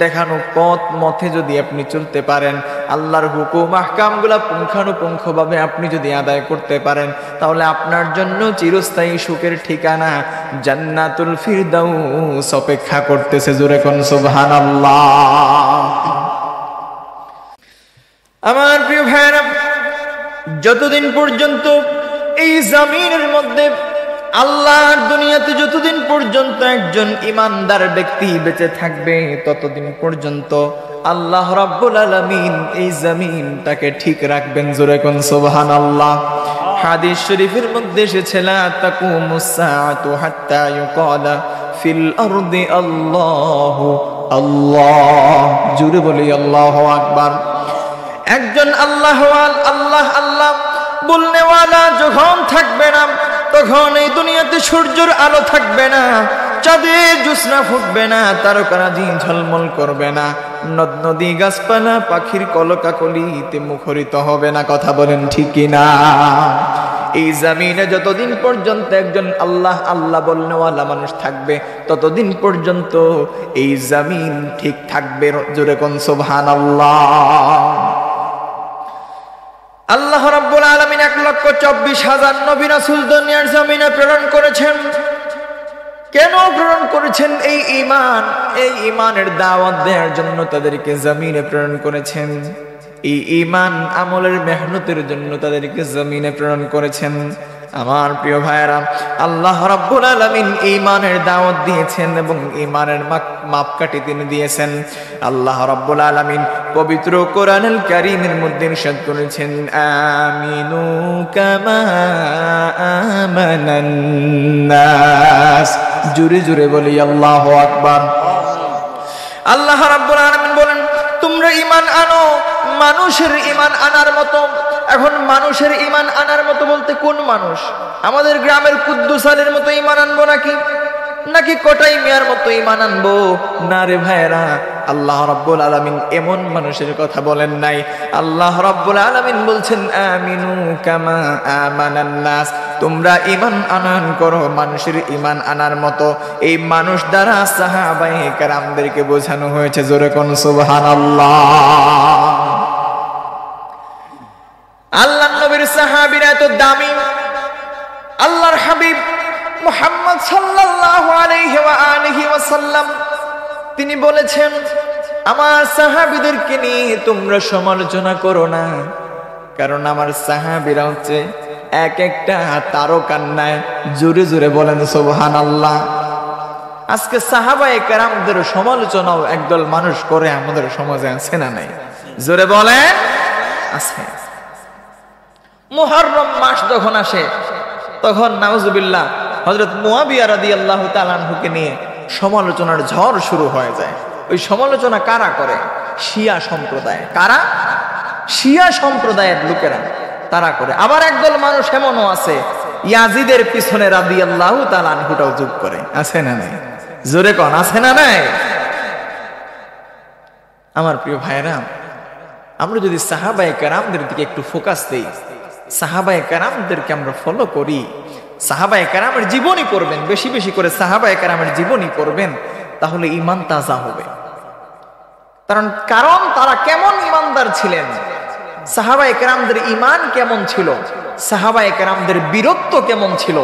দেখানো পথ মতে যদি আপনি চলতে পারেন, আল্লাহর হুকুম আহকামগুলা পুঙ্খানুপুঙ্খভাবে আপনি যদি আদায় করতে পারেন, তাহলে আপনার জন্য চিরস্থায়ী সুখের ঠিকানা জান্নাতুল ফিরদাউস অপেক্ষা করতেছে। জোরে কোন সুবহানাল্লাহ। আমার প্রিয় ভাইরা, যতদিন পর্যন্ত এই জমিনের মধ্যে আল্লাহর দুনিয়াতে যতদিন পর্যন্ত একজন ইমানদার ব্যক্তি বেঁচে থাকবে, ততদিন পর্যন্ত আল্লাহ রাব্বুল আলামিন এই জমিনটাকে ঠিক রাখবেন। জোরে কোন সুবহানাল্লাহ। হাদিস শরীফের মধ্যে এসেছে লা তাকুমুস সাআতু হাত্তা ইউকালা ফিল আরদি আল্লাহু আল্লাহ। জোরে বলি আল্লাহু আকবার। একজন আল্লাহ আল্লাহ বলনেওয়ালা যখন থাকবে না, তখন এই দুনিয়াতে সূর্যের আলো থাকবে না, চাঁদের জ্যোৎস্না ফুটবে না, তারকারাজি ঝলমল করবে না, নদ নদী গাছপালা পাখির কলকাকলিতে মুখরিত হবে না। কথা বলেন ঠিক কিনা? এই জমিনে যতদিন পর্যন্ত একজন আল্লাহ আল্লাহ বলনেওয়ালা মানুষ থাকবে, ততদিন পর্যন্ত এই জমিন ঠিক থাকবে। জোরে কোন সুবহানাল্লাহ। আল্লাহ রাব্বুল আলামিন 1,24,000 নবী রাসূল দুনিয়ার জমিনে প্রেরণ করেছেন। কেন প্রেরণ করেছেন? এই ঈমানের দাওয়াত দেওয়ার জন্য তাদেরকে জমিনে প্রেরণ করেছেন। এই ঈমান আমলের মেহনতের জন্য তাদেরকে জমিনে প্রেরণ করেছেন। আমার প্রিয় ভাইয়েরা, আল্লাহ রাব্বুল আলামিন ঈমানের দাওয়াত দিয়েছেন এবং ঈমানের মাপকাঠি তিনি দিয়েছেন। আল্লাহ রাব্বুল আলামিন পবিত্র কোরআনুল কারীমের মধ্যে ইরশাদ করেছেন, আমিনু কামা আমানান নাস। জোরে জোরে বলি আল্লাহু আকবার। আল্লাহ রাব্বুল আলামিন বলেন, তোমরা ঈমান আনো মানুষের ঈমান আনার মতো। এখন মানুষের ঈমান আনার মতো বলতে কোন মানুষ? আমাদের গ্রামের কুদ্দুস আলীর মতো ঈমান আনবো নাকি কোটাই মিয়ার মতো ঈমান আনবো? না রে ভাইরা, আল্লাহ রাব্বুল আলামিন এমন মানুষের কথা বলেন নাই। আল্লাহ রাব্বুল আলামিন বলছেন, আমিনু কামা আমানান নাস। তোমরা ঈমান আনয়ন করো মানুষের ঈমান আনার মতো। এই মানুষ দ্বারা সাহাবায়ে কেরামদেরকে বোঝানো হয়েছে। জোরে কোন সুবহানাল্লাহ। আল্লাহর নবীর সাহাবীরা এত দামি। আল্লাহর হাবিব মুহাম্মদ সাল্লাল্লাহু আলাইহি ওয়া আলিহি ওয়াসাল্লাম তিনি বলেছেন, আমার সাহাবীদেরকে নিয়ে তোমরা সমালোচনা করো না, কারণ আমার সাহাবীরা হচ্ছে এক একটা তারকার ন্যায়। জোরে জোরে বলেন সুবহানাল্লাহ। আজকে সাহাবায়ে কেরামদের সমালোচনাও একদল মানুষ করে আমাদের সমাজে আছে না নাই? জোরে বলেন আছে। মুহররম মাস যখন আসে, তখন নাউজুবিল্লাহ হযরত মুয়াবিয়া রাদিয়াল্লাহু তাআলা আনহুকে নিয়ে সমালোচনার ঝড় শুরু হয়ে যায়। ওই সমালোচনা কারা করে? শিয়া সম্প্রদায়। কারা? শিয়া সম্প্রদায়ের লোকেরা তারা করে। আবার একদল মানুষ এমনও আছে ইয়াজিদের পিছনে রাদিয়াল্লাহু তাআলা আনহুটাও যোগ করে। আছে না নাই? জোরে কোন আছে না নাই? আমার প্রিয় ভাইরা, আমরা যদি সাহাবায়ে কেরামদের দিকে একটু ফোকাস দেই, সাহাবায়ে কেরামদেরকে আমরা ফলো করি, সাহাবায়ে কেরামের জীবনী পড়বেন, বেশি বেশি করে সাহাবায়ে কেরামের জীবনী পড়বেন, তাহলে ঈমান তাজা হবে। কারণ তারা কেমন ঈমানদার ছিলেন, সাহাবায়ে কেরামদের ঈমান কেমন ছিল, সাহাবায়ে কেরামদের বীরত্ব কেমন ছিল,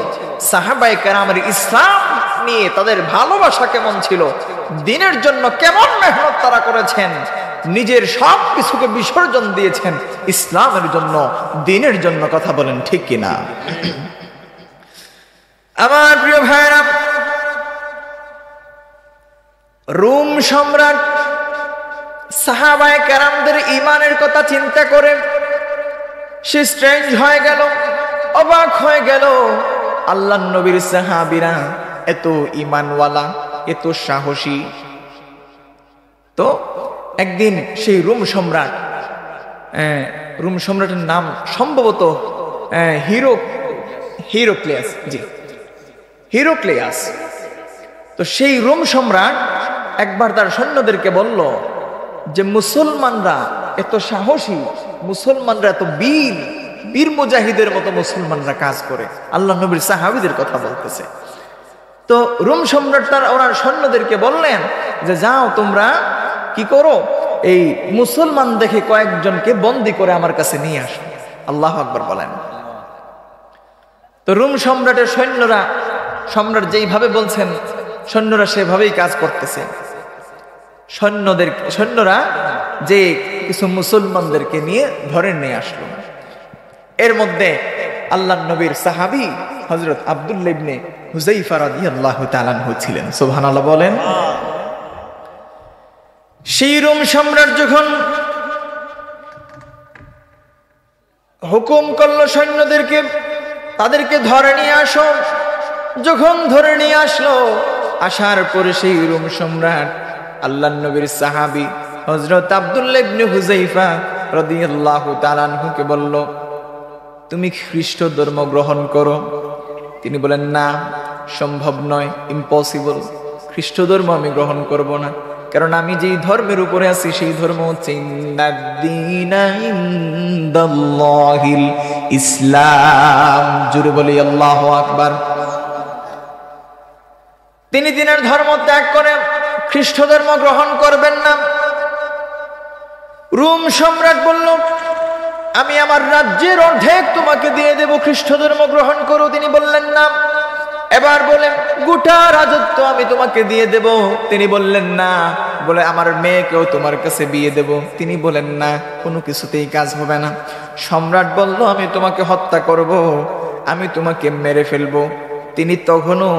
সাহাবায়ে কেরামের ইসলাম নিয়ে তাদের ভালোবাসা কেমন ছিল, দ্বীনের জন্য কেমন মেহনত তারা করেছেন, নিজের সব কিছুকে বিসর্জন দিয়েছেন ইসলামের জন্য, দ্বীনের জন্য। কথা বলেন ঠিক কিনা? আমার প্রিয় ভাইরা, রোম সম্রাট সাহাবায়ে কেরামদের ঈমানের কথা চিন্তা করে সে স্ট্রেঞ্জ হয়ে গেল, অবাক হয়ে গেল। আল্লাহর নবীর সাহাবীরা এত ঈমানওয়ালা, এত সাহসী। তো একদিন সেই রোম সম্রাটের নাম সম্ভবত হিরোক্লিয়াস। তো সেই রোম সম্রাট একবার তার সৈন্যদেরকে বলল যে মুসলমানরা এত সাহসী, মুসলমানরা এত বীর মুজাহিদের মতো মুসলমানরা কাজ করে। আল্লাহ নবীর সাহাবীদের কথা বলতেছে। তো রোম সম্রাট ওনার সৈন্যদেরকে বললেন যে যাও তোমরা কি করো, এই মুসলমান দেখে কয়েকজনকে বন্দী করে আমার কাছে নিয়ে আসো। আল্লাহু আকবার বলেন। তো রোম সম্রাটের সৈন্যরা, সম্রাট যেইভাবে বলছেন সৈন্যরা সেভাবেই কাজ করতেছে। সৈন্যরা যে কিছু মুসলমানদেরকে নিয়ে ধরে নিয়ে আসলো। এর মধ্যে আল্লাহর নবীর সাহাবী হযরত আব্দুল্লাহ ইবনে হুযাইফা রাদিয়াল্লাহু তাআলা আনহু ছিলেন। সুবহানাল্লাহ বলেন। সেই রোম সম্রাট যখন হুকুম করলো সৈন্যদেরকে তাদেরকে ধরে নিয়ে আসো, যখন ধরে নিয়ে আসলো আসার পরে সেই রোম সম্রাট আল্লাহর নবীর সাহাবী হযরত আব্দুল্লাহ ইবনে হুযাইফা রাদিয়াল্লাহু তাআলা আনহুকে বলল, তুমি খ্রিস্ট ধর্ম গ্রহণ করো। তিনি বলেন, না, সম্ভব নয়, ইম্পসিবল, খ্রিস্ট ধর্ম আমি গ্রহণ করব না, কারণ আমি যেই ধর্মের উপরে আছি সেই ধর্ম হচ্ছে ইন্দাল্লাহিল ইসলাম। জোরে বলি আল্লাহু আকবার। তিনি দিনের ধর্ম ত্যাগ করে খ্রিস্ট ধর্ম গ্রহণ করবেন না। রোম সম্রাট বলল, আমি আমার রাজ্যের অর্ধেক তোমাকে দিয়ে দেব, খ্রিস্ট ধর্ম গ্রহণ করো। তিনি বললেন না। এবার বলেন, গোটা রাজত্ব আমি তোমাকে দিয়ে দেব। তিনি বললেন না। বলে, আমার মেয়েকেও তোমার কাছে বিয়ে দেব। তিনি বলেন না, কোনো কিছুতেই কাজ হবে না। সম্রাট বলল, আমি তোমাকে হত্যা করব, আমি তোমাকে মেরে ফেলবো। তিনি তখনও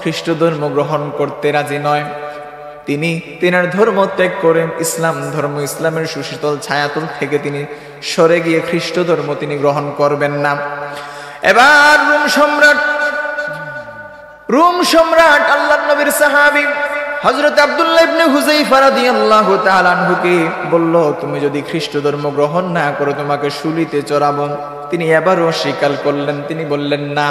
খ্রিস্ট ধর্ম গ্রহণ করতে রাজি নয়। তিনি তিনার ধর্ম ত্যাগ করেন ইসলাম ধর্ম, ইসলামের সুশীতল ছায়াতল থেকে তিনি সরে গিয়ে খ্রিস্ট ধর্ম তিনি গ্রহণ করবেন না। এবার রোম সম্রাট আল্লাহর নবীর সাহাবী হযরত আব্দুল্লাহ ইবনে হুযাইফা রাদিয়াল্লাহু তাআলা আনহুকে বলল, তুমি যদি খ্রিস্ট ধর্ম গ্রহণ না করো তোমাকে শুলিতে চড়াবো। তিনি এবারও স্বীকার করলেন। তিনি বললেন, না,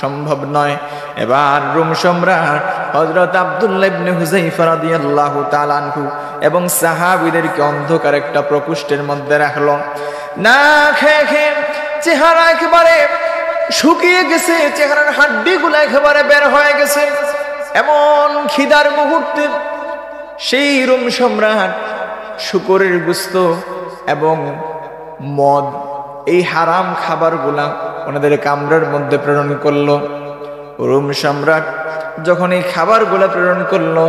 সম্ভব নয়। এবার রোম সম্রাট হযরত আব্দুল্লাহ ইবনে হুযাইফা রাদিয়াল্লাহু তাআলা আনহু এবং সাহাবীদেরকে অন্ধকার একটা প্রকোষ্ঠের মধ্যে রাখলো। না খেয়ে খেয়ে চেহারা একেবারে শুকিয়ে গেছে, চেহারার হাড্ডিগুলো একেবারে বের হয়ে গেছে। এমন খিদার মুহূর্তে সেই রোম সম্রাট শুকরের গোশত এবং মদ, এই হারাম খাবারগুলা ওনাদের কামরার মধ্যে প্রেরণ করলো। রোম সম্রাট যখন এই খাবারগুলা প্রেরণ করলো,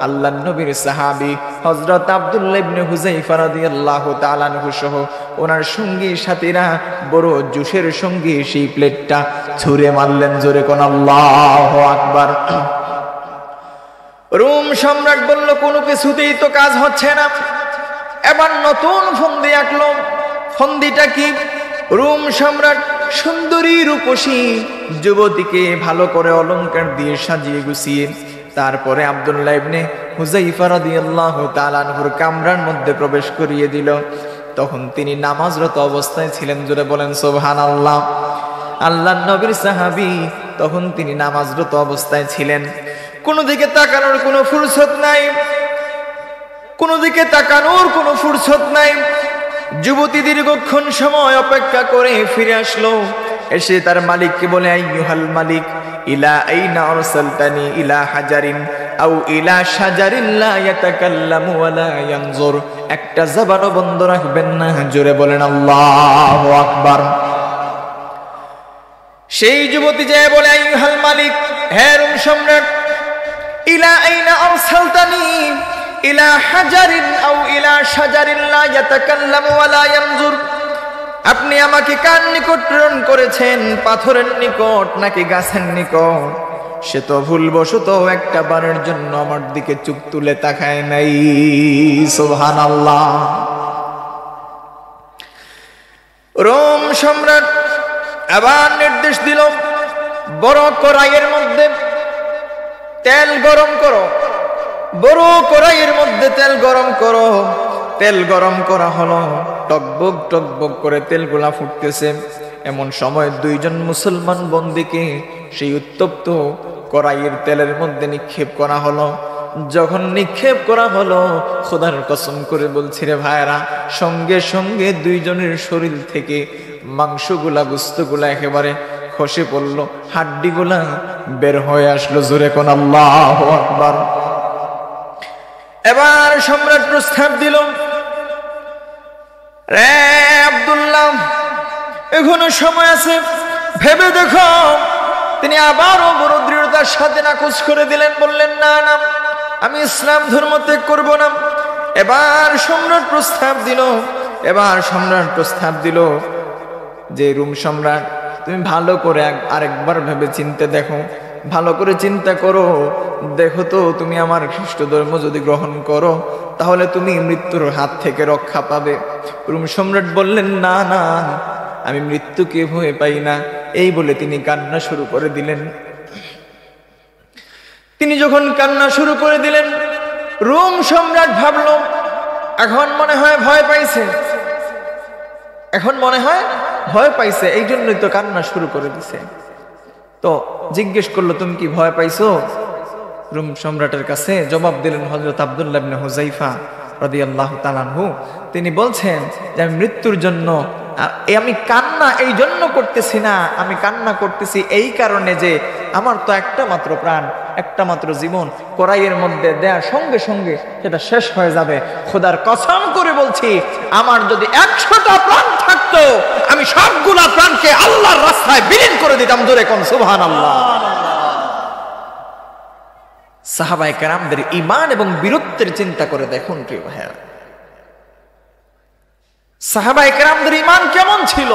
আল্লাহর নবীর সাহাবী হযরত আব্দুল্লাহ ইবনে হুযাইফা রাদিয়াল্লাহু তাআলা আনহু সহ ওনার সঙ্গী সাথীরা বড় জোশের সঙ্গে সেই প্লেটটা ছুঁড়ে মারলেন। জোরে কোন আল্লাহু আকবার। রোম সম্রাট বলল, কোনো কিছুতেই তো কাজ হচ্ছে না। এবার নতুন ফন্দি আঁকলো। ফন্দিটা কি? রোম সম্রাট সুন্দরী রূপসী যুবতীকে ভালো করে অলংকার দিয়ে সাজিয়ে গুছিয়ে তারপরে আব্দুল্লাহ ইবনে হুযাইফা রাদিয়াল্লাহু তাআলা আনহুর কামরার মধ্যে প্রবেশ করিয়ে দিল। তখন তিনি নামাজরত অবস্থায় ছিলেন। জোরে বলেন সুবহানাল্লাহ। আল্লাহর নবীর সাহাবী তখন তিনি নামাজরত অবস্থায় ছিলেন। কোনো দিকে তাকানোর কোনো ফুরসত নাই, কোনো দিকে তাকানোর কোনো ফুরসত নাই। যুবতী দীর্ঘক্ষণ সময় অপেক্ষা করে ফিরে আসলো। এসে তার মালিককে বলে, আইয়ুহাল মালিক, ইলা আইনা আরসালতানি ইলা হাজারিন আও ইলা শাজারিন লা ইয়াতাকাল্লামু ওয়া লা ইয়ানজুর। একটা জবানও বন্ধ রাখবেন না। জোরে বলেন আল্লাহু আকবার। সেই যুবতী যায় বলে, আইয়ুহাল মালিক, হে রোম সম্রাট, ইলা আইনা আরসালতানি ইলা হাজারিন আও ইলা শাজারিন লা ইয়াতাকাল্লামু ওয়া লা ইয়ানজুর। আপনি আমাকে কার নিকট প্রেরণ করেছেন, পাথরের নিকট নাকি গাছের নিকট? সে তো ভুলবশত একটা বারের জন্য আমার দিকে চোখ তুলে তাকায় নাই। সুবহানাল্লাহ। রোম সম্রাট আবার নির্দেশ দিল, বড় কড়াইয়ের মধ্যে তেল গরম করো, বড় কড়াইয়ের মধ্যে তেল গরম করো। তেল গরম করা হলো, টকবক টকবক করে তেলগুলা ফুটতেছে। এমন সময় দুইজন মুসলমান বন্দীকে সেই উত্তপ্ত কড়াইয়ের তেলের মধ্যে নিক্ষেপ করা হলো। যখন নিক্ষেপ করা হলো, খোদার কসম করে বলছি রে ভাইরা, সঙ্গে সঙ্গে দুইজনের শরীর থেকে মাংসগুলা গোশতগুলা একেবারে খসে পড়লো, হাড্ডিগুলা বের হয়ে আসলো। জোরে কোন আল্লাহু আকবার। এবার সম্রাট প্রস্তাব দিল, রে আব্দুল্লাহ, এখনো সময় আছে, ভেবে দেখো। তিনি আবারও বড় দৃঢ়তার সাথে নাকচ করে দিলেন, বললেন, না না, আমি ইসলাম ধর্ম ত্যাগ করব না। এবার সম্রাট প্রস্তাব দিল যে, রোম সম্রাট, তুমি ভালো করে আরেকবার ভেবে চিন্তে দেখো, ভালো করে চিন্তা করো, দেখো তো তুমি আমার খ্রিস্ট ধর্ম যদি গ্রহণ করো তাহলে তুমি মৃত্যুর হাত থেকে রক্ষা পাবে। রোম সম্রাট বললেন, না না, আমি মৃত্যুকে ভয় পাই না। এই বলে তিনি কান্না শুরু করে দিলেন। তিনি যখন কান্না শুরু করে দিলেন, রোম সম্রাট ভাবল এখন মনে হয় ভয় পাইছে, এই জন্যই তো কান্না শুরু করে দিছে। তো জিজ্ঞেস করলো, তুমি কি ভয় পাইছো? রোম সম্রাটের কাছে জবাব দিলেন হযরত আব্দুল্লাহ ইবনে হুযায়ফা রাদিয়াল্লাহু তাআলা আনহু। তিনি বলছেন যে আমি মৃত্যুর জন্য আমি কান্না এই জন্য করতেছি না, আমি কান্না করতেছি এই কারণে যে আমার তো একটা মাত্র প্রাণ, একটা মাত্র জীবন, কড়াইয়ের মধ্যে দেওয়ার সঙ্গে সঙ্গে সেটা শেষ হয়ে যাবে। খোদার কসম করে বলছি, আমার যদি 100টা প্রাণ থাকতো আমি সবগুলা প্রাণকে আল্লাহর রাস্তায় বিলীন করে দিতাম। জোরে কোন সুবহানাল্লাহ। সাহাবায়ে কেরামদের ঈমান এবং বীরত্বের চিন্তা করে দেখুন প্রিয় ভাইরা, সাহাবায়ে কেরামদের ঈমান কেমন ছিল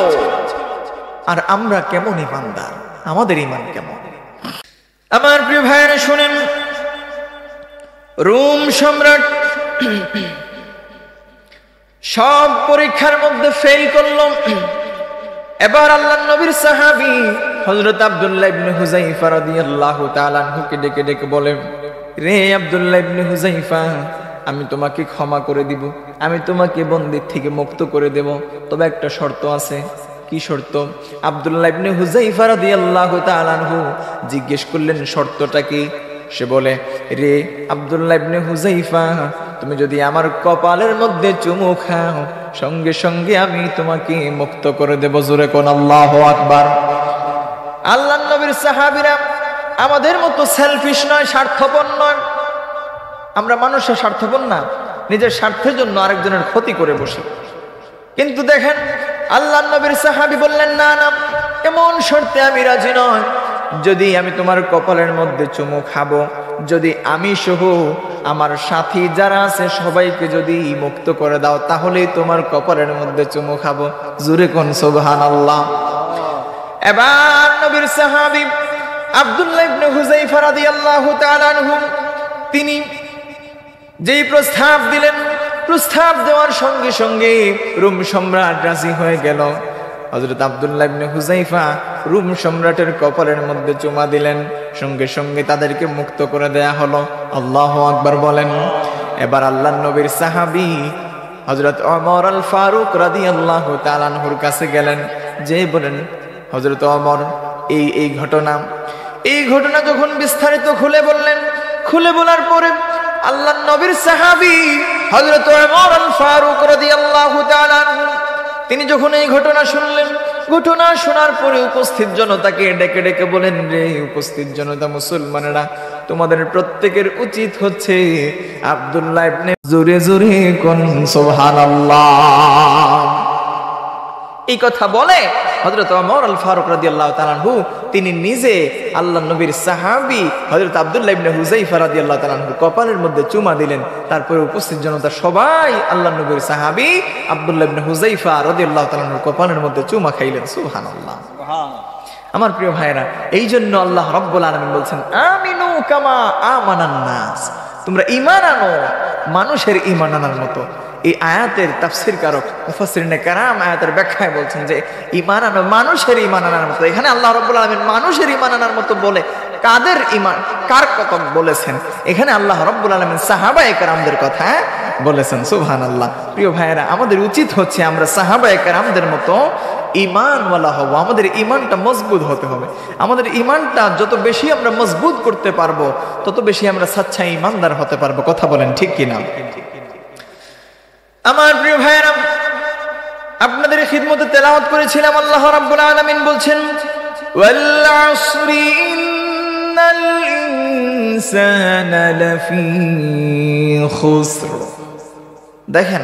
আর আমরা কেমন ঈমানদার, আমাদের ঈমান কেমন? আমার প্রিয় ভাইরা শুনেন, রোম সম্রাট সব পরীক্ষার মধ্যে ফেল করলো। এবার আল্লাহর নবীর সাহাবী হযরত আব্দুল্লাহ ইবনে হুযায়ফা রাদিয়াল্লাহু তাআলা আনহুকে ডেকে ডেকে বলেন, রে আব্দুল্লাহ ইবনে হুযায়ফা, আমি তোমাকে ক্ষমা করে দিব, আমি তোমাকে বন্দির থেকে মুক্ত করে দেব, তবে একটা শর্ত আছে। কি শর্ত? আব্দুল্লাহ ইবনে হুযায়ফা রাদিয়াল্লাহু তাআলা আনহু জিজ্ঞেস করলেন, শর্তটা কি? সে বলে, রে আব্দুল্লাহ ইবনে হুযায়ফা, তুমি যদি আমার কপালের মধ্যে চুমু খাও সঙ্গে সঙ্গে আমি তোমাকে মুক্ত করে দেব। জোরে কোন আল্লাহু আকবার। আল্লাহর নবীর সাহাবীরা আমাদের মতো সেলফিশ নয়, স্বার্থপর নয়। আমরা মানুষের স্বার্থপর না, নিজের স্বার্থের জন্য আরেকজনের ক্ষতি করে বসি। কিন্তু দেখেন আল্লাহর নবীর সাহাবী বললেন, না না, এমন শর্তে আমি রাজি নয়। যদি আমি তোমার কপালের মধ্যে চুমু খাবো, যদি আমি সহ আমার সাথী যারা আছে সবাইকে যদি মুক্ত করে দাও, তাহলেই তোমার কপালের মধ্যে চুমু খাবো। জোরে কোন সুবহানাল্লাহ। এবার নবীর সাহাবী আব্দুল্লাহ ইবনে হুযায়ফা রাদিয়াল্লাহু তাআলা আনহু তিনি যেই প্রস্তাব দিলেন, প্রস্তাব দেওয়ার সঙ্গে সঙ্গে রোম সম্রাট রাজি হয়ে গেল। হযরত আব্দুল্লাহ ইবনে হুযায়ফা রোম সম্রাটের কপালের মধ্যে চুমা দিলেন, সঙ্গে সঙ্গে তাদেরকে মুক্ত করে দেয়া হলো। আল্লাহু আকবার বলেন। এবার আল্লাহর নবীর সাহাবী হযরত ওমর আল ফারুক রাদিয়াল্লাহু তাআলা আনহুর কাছে গেলেন, যে বলেন, হযরত ওমর এই ঘটনা যখন বিস্তারিত খুলে বললেন, খুলে বলার পরে আল্লাহর নবীর সাহাবী হযরত ওমর আল ফারুক রাদিয়াল্লাহু তাআলা আনহু তিনি যখন এই ঘটনা শুনলেন, ঘটনা শোনার পরে উপস্থিত জনতাকে ডেকে ডেকে বলেন, রে উপস্থিত জনতা, মুসলমানেরা, তোমাদের প্রত্যেকের উচিত হচ্ছে আব্দুল্লাহ ইবনে জোরে জোরে কোন সুবহানাল্লাহ। এই কথা বলে হযরত ওমর আল ফারুক রাদিয়াল্লাহু তাআলা আনহু তিনি নিজে আল্লাহর নবীর সাহাবী হযরত আব্দুল্লাহ ইবনে হুযায়ফা রাদিয়াল্লাহু তাআলা আনহু কপালের মধ্যে চুমা দিলেন। তারপরে উপস্থিত জনতা সবাই আল্লাহর নবীর সাহাবী আব্দুল্লাহ ইবনে হুযায়ফা রাদিয়াল্লাহু তাআলা আনহুর কপালের মধ্যে চুমা খাইলেন। সুবহানাল্লাহ। আমার প্রিয় ভাইরা, এই জন্য আল্লাহ রাব্বুল আলামিন বলছেন, আমিনু কামা আমানান নাস, তোমরা ঈমান আনো মানুষের ঈমান আনার মতো। এই আয়াতের তাফসীর কারক মুফাসসিরিনে কেরাম আয়াতের ব্যাখ্যায় বলছেন যে ঈমান আনো মানুষের ঈমান আনার মতো। এখানে আল্লাহ রাব্বুল আলামিন মানুষের ঈমান আনার মতো বলে কাদের ঈমান, কার কথা বলেছেন? এখানে আল্লাহ রাব্বুল আলামিন সাহাবায়ে কেরামদের কথা বলেছেন। সুবহানাল্লাহ। প্রিয় ভাইয়েরা, আমাদের উচিত হচ্ছে আমরা সাহাবায়ে কেরামদের মতো ঈমানওয়ালা হব। আমাদের ঈমানটা মজবুত হতে হবে। আমাদের ঈমানটা যত বেশি আমরা মজবুত করতে পারবো, তত বেশি আমরা সচ্চা ঈমানদার হতে পারবো। কথা বলেন ঠিক কিনা? আমার প্রিয় ভাইয়েরা, আপনাদের খিদমতে তেলাওয়াত করেছিলাম, আল্লাহ রাব্বুল আলামিন বলছেন, ওয়াল আসরি ইন্নাল ইনসানা লাফি খুসর। দেখেন,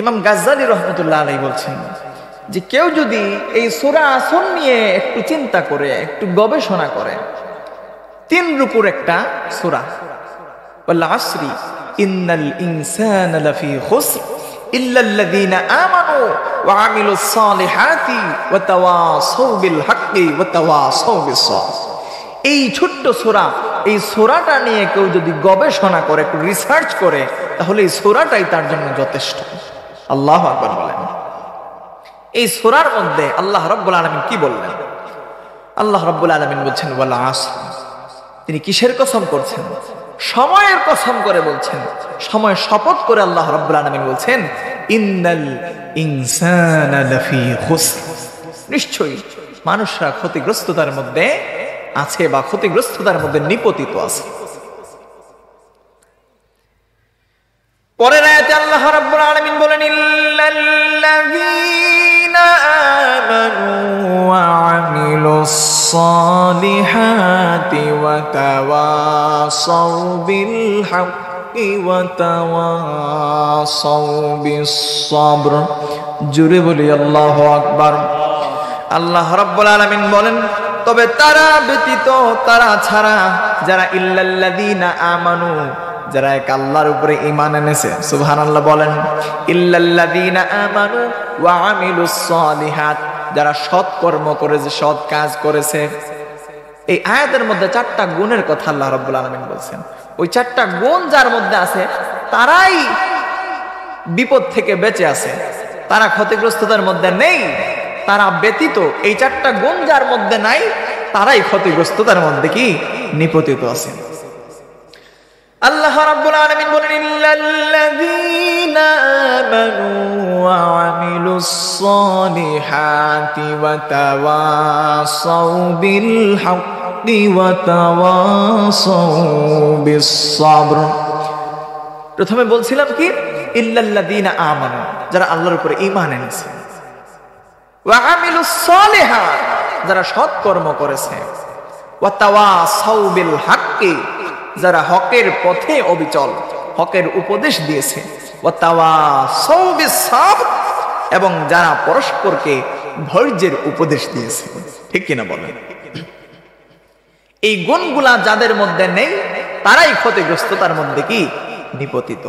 ইমাম গাজ্জালী রাহমাতুল্লাহ আলাইহি বলছেন যে কেউ যদি এই সূরা আসর নিয়ে একটু চিন্তা করে, একটু গবেষণা করে, 3 রুকুর একটা সূরা, ওয়াল আসরি ইন্নাল ইনসানা লাফি খুসর ইল্লাল্লাযীনা আমানু ওয়া আমিলুস সালিহাতি ওয়া তাওয়াসাউ বিল হাক্কি ওয়া তাওয়াসাউ বিস সাবর। এই ছোট্ট সূরা, এই সূরাটা নিয়ে কেউ যদি গবেষণা করে, একটু রিসার্চ করে, তাহলে এই সূরাটাই তার জন্য যথেষ্ট। আল্লাহু আকবার বলেন। এই সূরার মধ্যে আল্লাহ রাব্বুল আলামিন কি বললেন? আল্লাহ রাব্বুল আলামিন বলছেন, ওয়াল আসর, তিনি কিসের কসম করছেন? সময়ের কসম করে বলছেন। সময় শপথ করে আল্লাহ রাব্বুল আলামিন বলছেন, ইন্নাল ইনসানা লাফি খুসর, নিশ্চয়ই মানুষরা ক্ষতিগ্রস্ততার মধ্যে আছে বা ক্ষতিগ্রস্ততার মধ্যে নিপতিত আছে। পরের আয়াতে আল্লাহ রাব্বুল আলামিন বলেন, ইল্লাল্লাযীনা আমানু ওয়া আমিলুস সালিহাতি ওয়া তাওয়াসাউ বিল হাক্কি ওয়া তাওয়াসাউ বিস সাবর। জোরে বলি আল্লাহু আকবার। আল্লাহ রাব্বুল আলামিন বলেন, তবে তারা ব্যতীত, তারা ছাড়া, যারা ইল্লাল্লাযীনা আমানু, যারা এক আল্লাহর উপরে ঈমান এনেছে। সুবহানাল্লাহ বলেন। ইল্লাল্লাযীনা আমানু ওয়া আমিলুস সালিহাত, যারা সৎ কর্ম করেছে, সৎ কাজ করেছে। এই আয়াতের মধ্যে 4টা গুণের কথা আল্লাহ রাব্বুল আলামিন বলছেন। ওই 4টা গুণ যার মধ্যে আছে তারাই বিপদ থেকে বেঁচে আছে, তারা ক্ষতিগ্রস্ততার মধ্যে নেই। তারা ব্যতীত, এই 4টা গুণ যার মধ্যে নাই, তারাই ক্ষতিগ্রস্ততার মধ্যে কি নিপতিত আছে। আল্লাহ রাব্বুল আলামিন বলেন, ইল্লাল্লাযীনা আমানু ওয়া আমিলুস সালিহাতি ওয়া তাওয়াসাউ বিল হাক্কি ওয়া তাওয়াসাউ বিস সাবর। প্রথমে বলছিলাম কি, ইল্লাল্লাযীনা আমানু, যারা আল্লাহর উপরে ঈমান এনেছে, ওয়া আমিলুস সালিহাত, যারা সৎ কর্ম করেছে, ওয়া তাওয়াসাউ বিল হাক্কি, যারা হকের পথে অবিচল, হকের উপদেশ দিয়েছে, ওয়া তাওয়াসাউ বিস সাবর, এবং যারা পরস্পরকে ধৈর্যের উপদেশ দিয়েছে। ঠিক কিনা বলেন? এই গুণগুলা যাদের মধ্যে নেই, তারাই ক্ষতিগ্রস্ততার মধ্যে কি নিপতিত।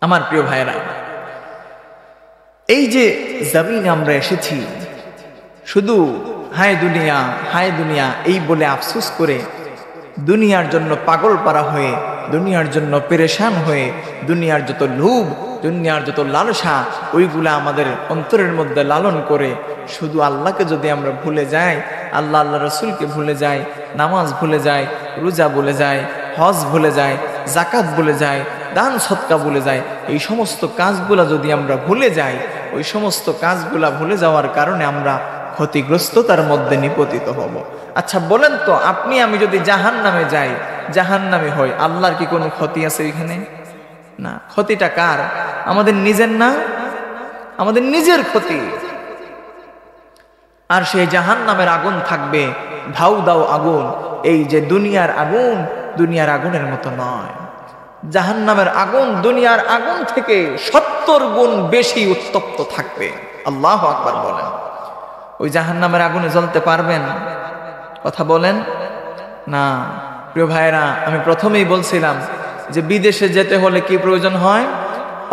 আমার প্রিয় ভাইরা, এই যে জমিনে আমরা এসেছি, শুধু হায় দুনিয়া, হায় দুনিয়া এই বলে আফসোস করে, দুনিয়ার জন্য পাগল পারা হয়ে, দুনিয়ার জন্য পেরেশান হয়ে, দুনিয়ার যত লোভ, দুনিয়ার যত লালসা, ওইগুলা আমাদের অন্তরের মধ্যে লালন করে শুধু আল্লাহকে যদি আমরা ভুলে যাই, আল্লাহ আল্লাহ রসুলকে ভুলে যাই, নামাজ ভুলে যাই, রোজা ভুলে যাই, হজ ভুলে যাই, জাকাত ভুলে যাই, দান সদকা ভুলে যাই, এই সমস্ত কাজগুলা যদি আমরা ভুলে যাই, ওই সমস্ত কাজগুলা ভুলে যাওয়ার কারণে আমরা ক্ষতিগ্রস্ততার মধ্যে নিপতিত হব। আচ্ছা বলেন তো, আপনি আমি যদি জাহান্নামে যাই, জাহান্নামে হই, আল্লাহর কি কোনো ক্ষতি আছে এখানে? না। ক্ষতিটা কার? আমাদের নিজের না? আমাদের নিজের ক্ষতি। আর সেই জাহান্নামের আগুন থাকবে ধাউ দাউ আগুন। এই যে দুনিয়ার আগুন, দুনিয়ার আগুনের মতো নয়। জাহান্নামের আগুন দুনিয়ার আগুন থেকে 70 গুণ বেশি উত্তপ্ত থাকবে। আল্লাহু আকবার বলেন। ওই জাহান্নামের আগুনে জ্বলতে পারবেন? কথা বলেন না। প্রিয় ভাইরা, আমি প্রথমেই বলছিলাম যে বিদেশে যেতে হলে কি প্রয়োজন হয়?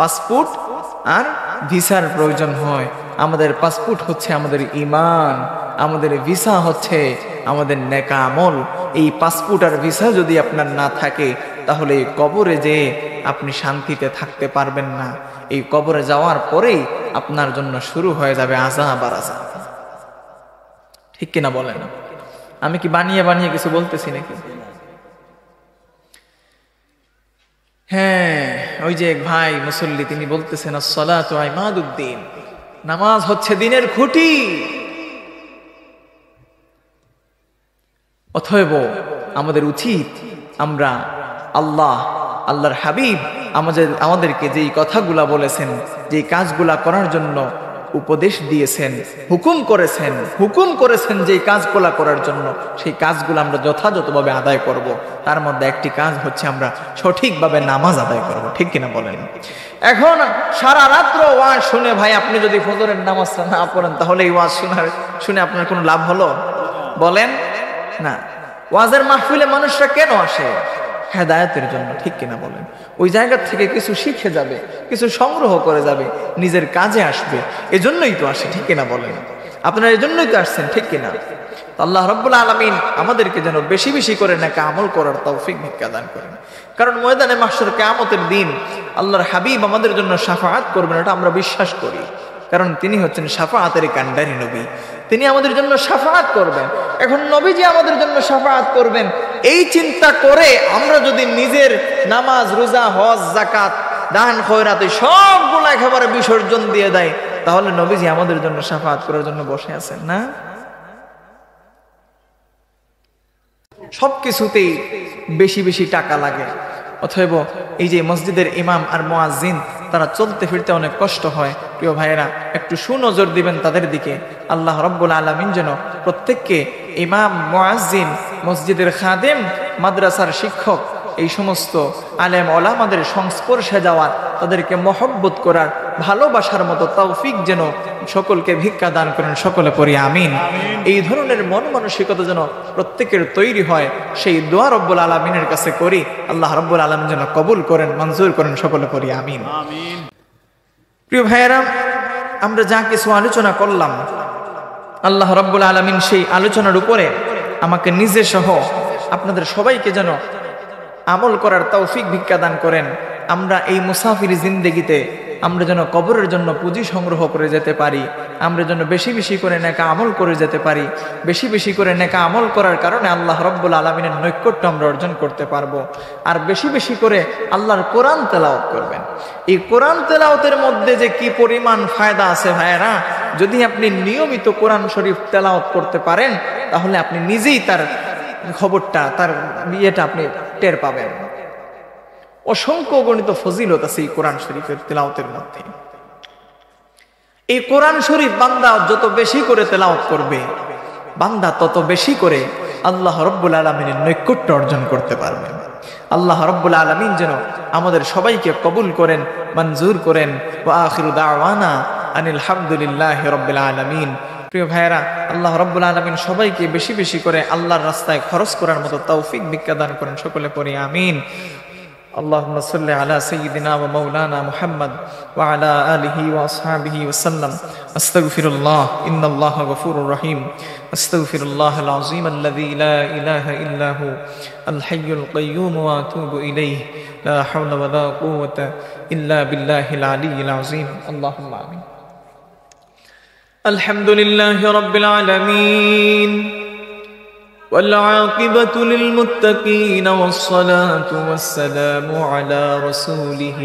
পাসপোর্ট আর ভিসার প্রয়োজন হয়। আমাদের পাসপোর্ট হচ্ছে আমাদের ঈমান, আমাদের ভিসা হচ্ছে আমাদের নেক আমল। এই পাসপোর্ট আর ভিসা যদি আপনার না থাকে, তাহলে কবরে যে আপনি শান্তিতে থাকতে পারবেন না। এই কবরে যাওয়ার পরেই আপনার জন্য শুরু হয়ে যাবে আযাব আর আযাব। ঠিক কিনা বলেন? আমি কি বানিয়ে বানিয়ে কিছু বলতেছি নাকি? হ্যাঁ, ওই যে এক ভাই মুসল্লি, তিনি বলতেছেন আসসালাতু ইমাদুদ্দিন, নামাজ হচ্ছে দিনের খুঁটি। অতএব আমাদের উচিত আমরা আল্লাহর হাবিব আমাদেরকে যেই কথাগুলা বলেছেন, যেই কাজগুলা করার জন্য উপদেশ দিয়েছেন, হুকুম করেছেন যেই কাজগুলা করার জন্য, সেই কাজগুলো আমরা যথাযথভাবে আদায় করব। তার মধ্যে একটি কাজ হচ্ছে আমরা সঠিকভাবে নামাজ আদায় করব। ঠিক কিনা বলেন? এখন সারা রাত্র ওয়াজ শুনে ভাই আপনি যদি ফজরের নামাজটা না পড়েন, তাহলে এই ওয়াজ শুনে আপনার কোনো লাভ হলো? বলেন না। ওয়াজের মাহফিলে মানুষরা কেন আসে? হেদায়েতের জন্য। ঠিক কিনা বলেন? ওই জায়গা থেকে কিছু শিখে যাবে, কিছু সংগ্রহ করে যাবে, নিজের কাজে আসবে। এজন্যই তো আসে। ঠিক কিনা বলেন? আপনারা এজন্যই তো আসছেন। ঠিক কিনা? আল্লাহ রাব্বুল আলামিন আমাদেরকে যেন বেশি বেশি করে নেক আমল করার তৌফিক ভিক্ষা দান করেন। কারণ ময়দানে মাহশর কিয়ামতের দিন আল্লাহর হাবিব আমাদের জন্য শাফাআত করবেন, এটা আমরা বিশ্বাস করি। কারণ তিনি হচ্ছেন শাফাআতের কান্ডারি নবী, তিনি আমাদের জন্য শাফাআত করবেন। এখন নবীজি আমাদের জন্য শাফাআত করবেন, এই চিন্তা করে আমরা যদি নিজের নামাজ, রোজা, হজ, যাকাত, দান, খয়রাতে সবগুলো একেবারে বিসর্জন দিয়ে দেয়, তাহলে নবীজি আমাদের জন্য শাফাআত করার জন্য বসে আছেন না? সবকিছুতেই বেশি বেশি টাকা লাগে। অথব এই যে মসজিদের ইমাম আর মুয়াজ্জিন, তারা চলতে ফিরতে অনেক কষ্ট হয়। প্রিয় ভাইয়েরা, একটু সুনজর দিবেন তাদের দিকে। আল্লাহ রাব্বুল আলামিন যেন প্রত্যেককে ইমাম, মুয়াজ্জিন, মসজিদের খাদেম, মাদ্রাসার শিক্ষক, এই সমস্ত আলেম ওলামাদের সংস্পর্শে যাওয়ার, তাদেরকে মহব্বত করার, ভালোবাসার মতো তৌফিক যেন সকলকে ভিক্ষা দান করেন। সকলে পড়ি আমিন। এই ধরনের মন মানসিকতা যেন প্রত্যেকের তৈরি হয়, সেই দোয়া রব্বুল আলামিনের কাছে করি। আল্লাহ রব্বুল আলামিন যেন কবুল করেন, মঞ্জুর করেন। সকলে পড়ি আমিন। প্রিয় ভাইয়েরা, আমরা যা কিছু আলোচনা করলাম, আল্লাহ রব্বুল আলামিন সেই আলোচনার উপরে আমাকে নিজে সহ আপনাদের সবাইকে যেন আমল করার তৌফিক ভিক্ষা দান করেন। আমরা এই মুসাফির জিন্দেগিতে আমরা যেন কবরের জন্য পুঁজি সংগ্রহ করে যেতে পারি, আমরা যেন বেশি বেশি করে নেকা আমল করে যেতে পারি। বেশি বেশি করে নেকা আমল করার কারণে আল্লাহ রব্বুল আলামিনের নৈকট্য আমরা অর্জন করতে পারবো। আর বেশি বেশি করে আল্লাহর কোরআন তেলাওয়াত করবেন। এই কোরআন তেলাওয়াতের মধ্যে যে কি পরিমাণ ফায়দা আছে ভাইয়েরা, যদি আপনি নিয়মিত কোরআন শরীফ তেলাওয়াত করতে পারেন, তাহলে আপনি নিজেই তার খবরটা, তার ইয়েটা আপনি টের পাবেন। অসংখ্য গণিত ফজিলত আছে এই কোরআন শরীফের তেলাওয়াতের মধ্যে। এই কোরআন শরীফ বান্দা যত বেশি করে তেলাওয়াত করবে, বান্দা তত বেশি করে আল্লাহ রব্বুল আলামিনের নৈকট্য অর্জন করতে পারবে। আল্লাহ রব্বুল আলামিন যেন আমাদের সবাইকে কবুল করেন, মঞ্জুর করেন। ওয়া আখিরু দাওয়ানা আনিল হামদুলিল্লাহি রাব্বিল আলামিন। প্রিয় ভাইয়েরা, আল্লাহ রব্বুল আলামিন সবাইকে বেশি বেশি করে আল্লাহর রাস্তায় খরচ করার মতো তৌফিক ভিক্ষা দান করেন। সকলে পড়ি আমিন। اللهم صل على سيدنا ومولانا محمد وعلى آله وأصحابه وسلم. أستغفر الله إن الله غفور رحيم. أستغفر الله العظيم الذي لا إله إلا هو الحي القيوم وأتوب إليه. لا حول ولا قوة إلا بالله العلي العظيم. اللهم آمين. الحمد لله رب العالمين والعاقبة للمتقين والصلاة والسلام على رسوله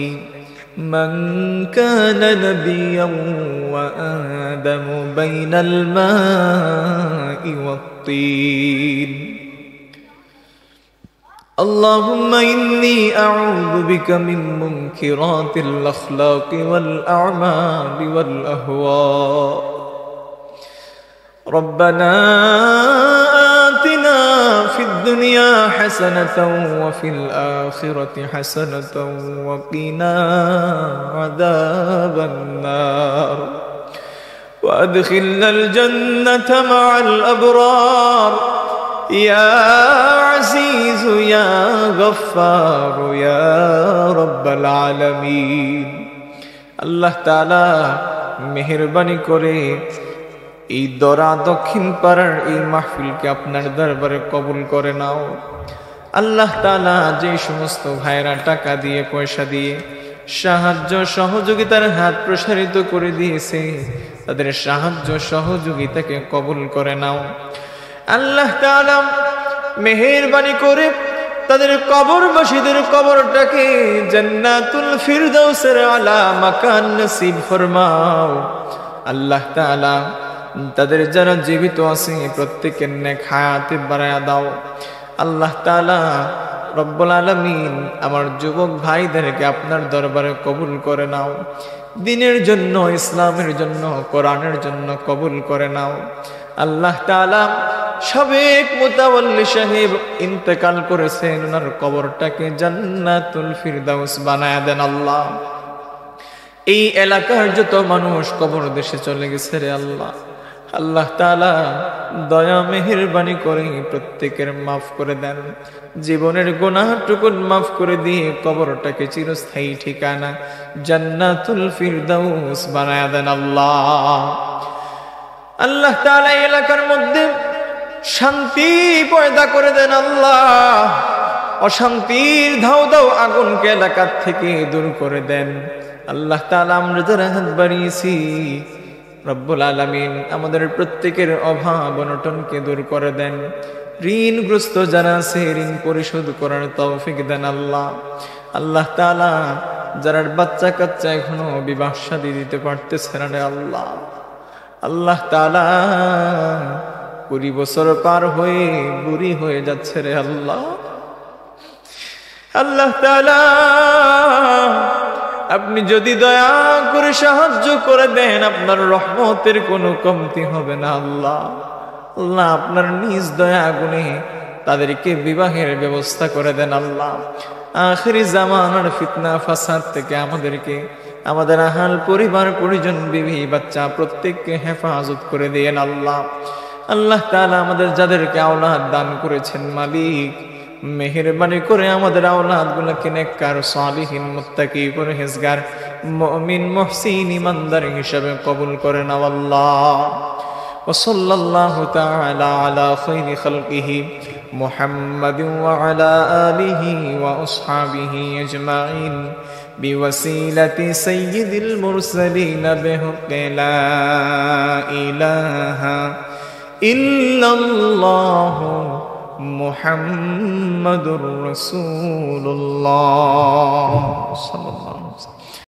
من كان نبيا وآدم بين الماء والطين. اللهم إني أعوذ بك من منكرات الأخلاق والأعمال والأهواء. ربنا آتنا في الدنيا حسنة وفي الآخرة حسنة وقنا عذاب النار وأدخلنا الجنة مع الأبرار يا عزيز يا غفار يا رب العالمين. الله تعالى মেহেরবানি করে এই দরা দক্ষিণ পাড়ার এই মাহফিলকে আপনার দরবারে কবুল করে নাও। আল্লাহ তাআলা যে সমস্ত ভাইরা টাকা দিয়ে, পয়সা দিয়ে সাহায্য সহযোগিতার হাত প্রসারিত করে দিয়েছে, তাদের সাহায্য সহযোগিতাকে কবুল করে নাও। আল্লাহ তাআলা মেহেরবানি করে তাদের কবরবাসীদের কবরটাকে জান্নাতুল ফিরদাউসের আলা মাকান নসিব ফরমাও। আল্লাহ তাআলা তাদের যারা জীবিত আছে প্রত্যেকের নেক হায়াতে বাড়ায়া দাও। আল্লাহ তাআলা রব্বুল আলামিন আমার যুবক ভাইদেরকে আপনার দরবারে কবুল করে নাও। দ্বীনের জন্য, ইসলামের জন্য, কোরআনের জন্য কবুল করে নাও। আল্লাহ তাআলা সাবেক মুতাওয়াল্লি সাহেব ইন্তেকাল করেছেন, ওনার কবরটাকে জান্নাতুল ফিরদাউস বানায়া দেন আল্লাহ। এই এলাকার যত মানুষ কবর দেশে চলে গেছে রে আল্লাহ, আল্লাহ তাআলা দয়া মেহেরবানি করে প্রত্যেকের মাফ করে দেন। জীবনের গুনাহটুকু মাফ করে দিয়ে কবরটাকে চিরস্থায়ী ঠিকানা জান্নাতুল ফিরদাউস বানায়া দেন আল্লাহ। আল্লাহ তাআলা এলাকার মধ্যে শান্তি পয়দা করে দেন আল্লাহ। অশান্তির ধাও ধাও আগুনকে এলাকার থেকে দূর করে দেন আল্লাহ তাআলা। আমরা যারা হাত বাড়িয়েছি রব্বুল আলামিন আমাদের প্রত্যেকের অভাব অনটনকে দূর করে দেন। ঋণগ্রস্ত যারা আছে ঋণ পরিশোধ করার তৌফিক দেন আল্লাহ। আল্লাহ তাআলা যারা বাচ্চা কাচ্চা এখনো বিবাহ শাদী দিতে পারতেছে না রে আল্লাহ, আল্লাহ তাআলা 20 বছর পার হয়ে বুড়ি হয়ে যাচ্ছে রে আল্লাহ। আল্লাহ তাআলা আপনি যদি দয়া করে সাহায্য করে দেন, আপনার রহমতের কোনো কমতি হবে না আল্লাহ। আল্লাহ আপনার নিজ দয়া গুণে তাদেরকে বিবাহের ব্যবস্থা করে দেন আল্লাহ। আখিরি জামানার ফিতনা ফাসাদ থেকে আমাদেরকে, আমাদের আহাল পরিবার পরিজন বিবি বাচ্চা প্রত্যেককে হেফাজত করে দেন আল্লাহ। আল্লাহ তাআলা আমাদের যাদেরকে আওলাদ দান করেছেন মালিক, মেহেরবানি করে আমাদের আওলাদগুলোকে নেককার সালিহিন মুত্তাকি পরহেজগার মুমিন মুহসিন ইমানদার হিসেবে কবুল করে নাও আল্লাহ। وصلى الله تعالى على خير خلقه محمد وعلى آله وأصحابه أجمعين بوسيلة سيد المرسلين بحق لا إله إلا الله محمد رسول الله.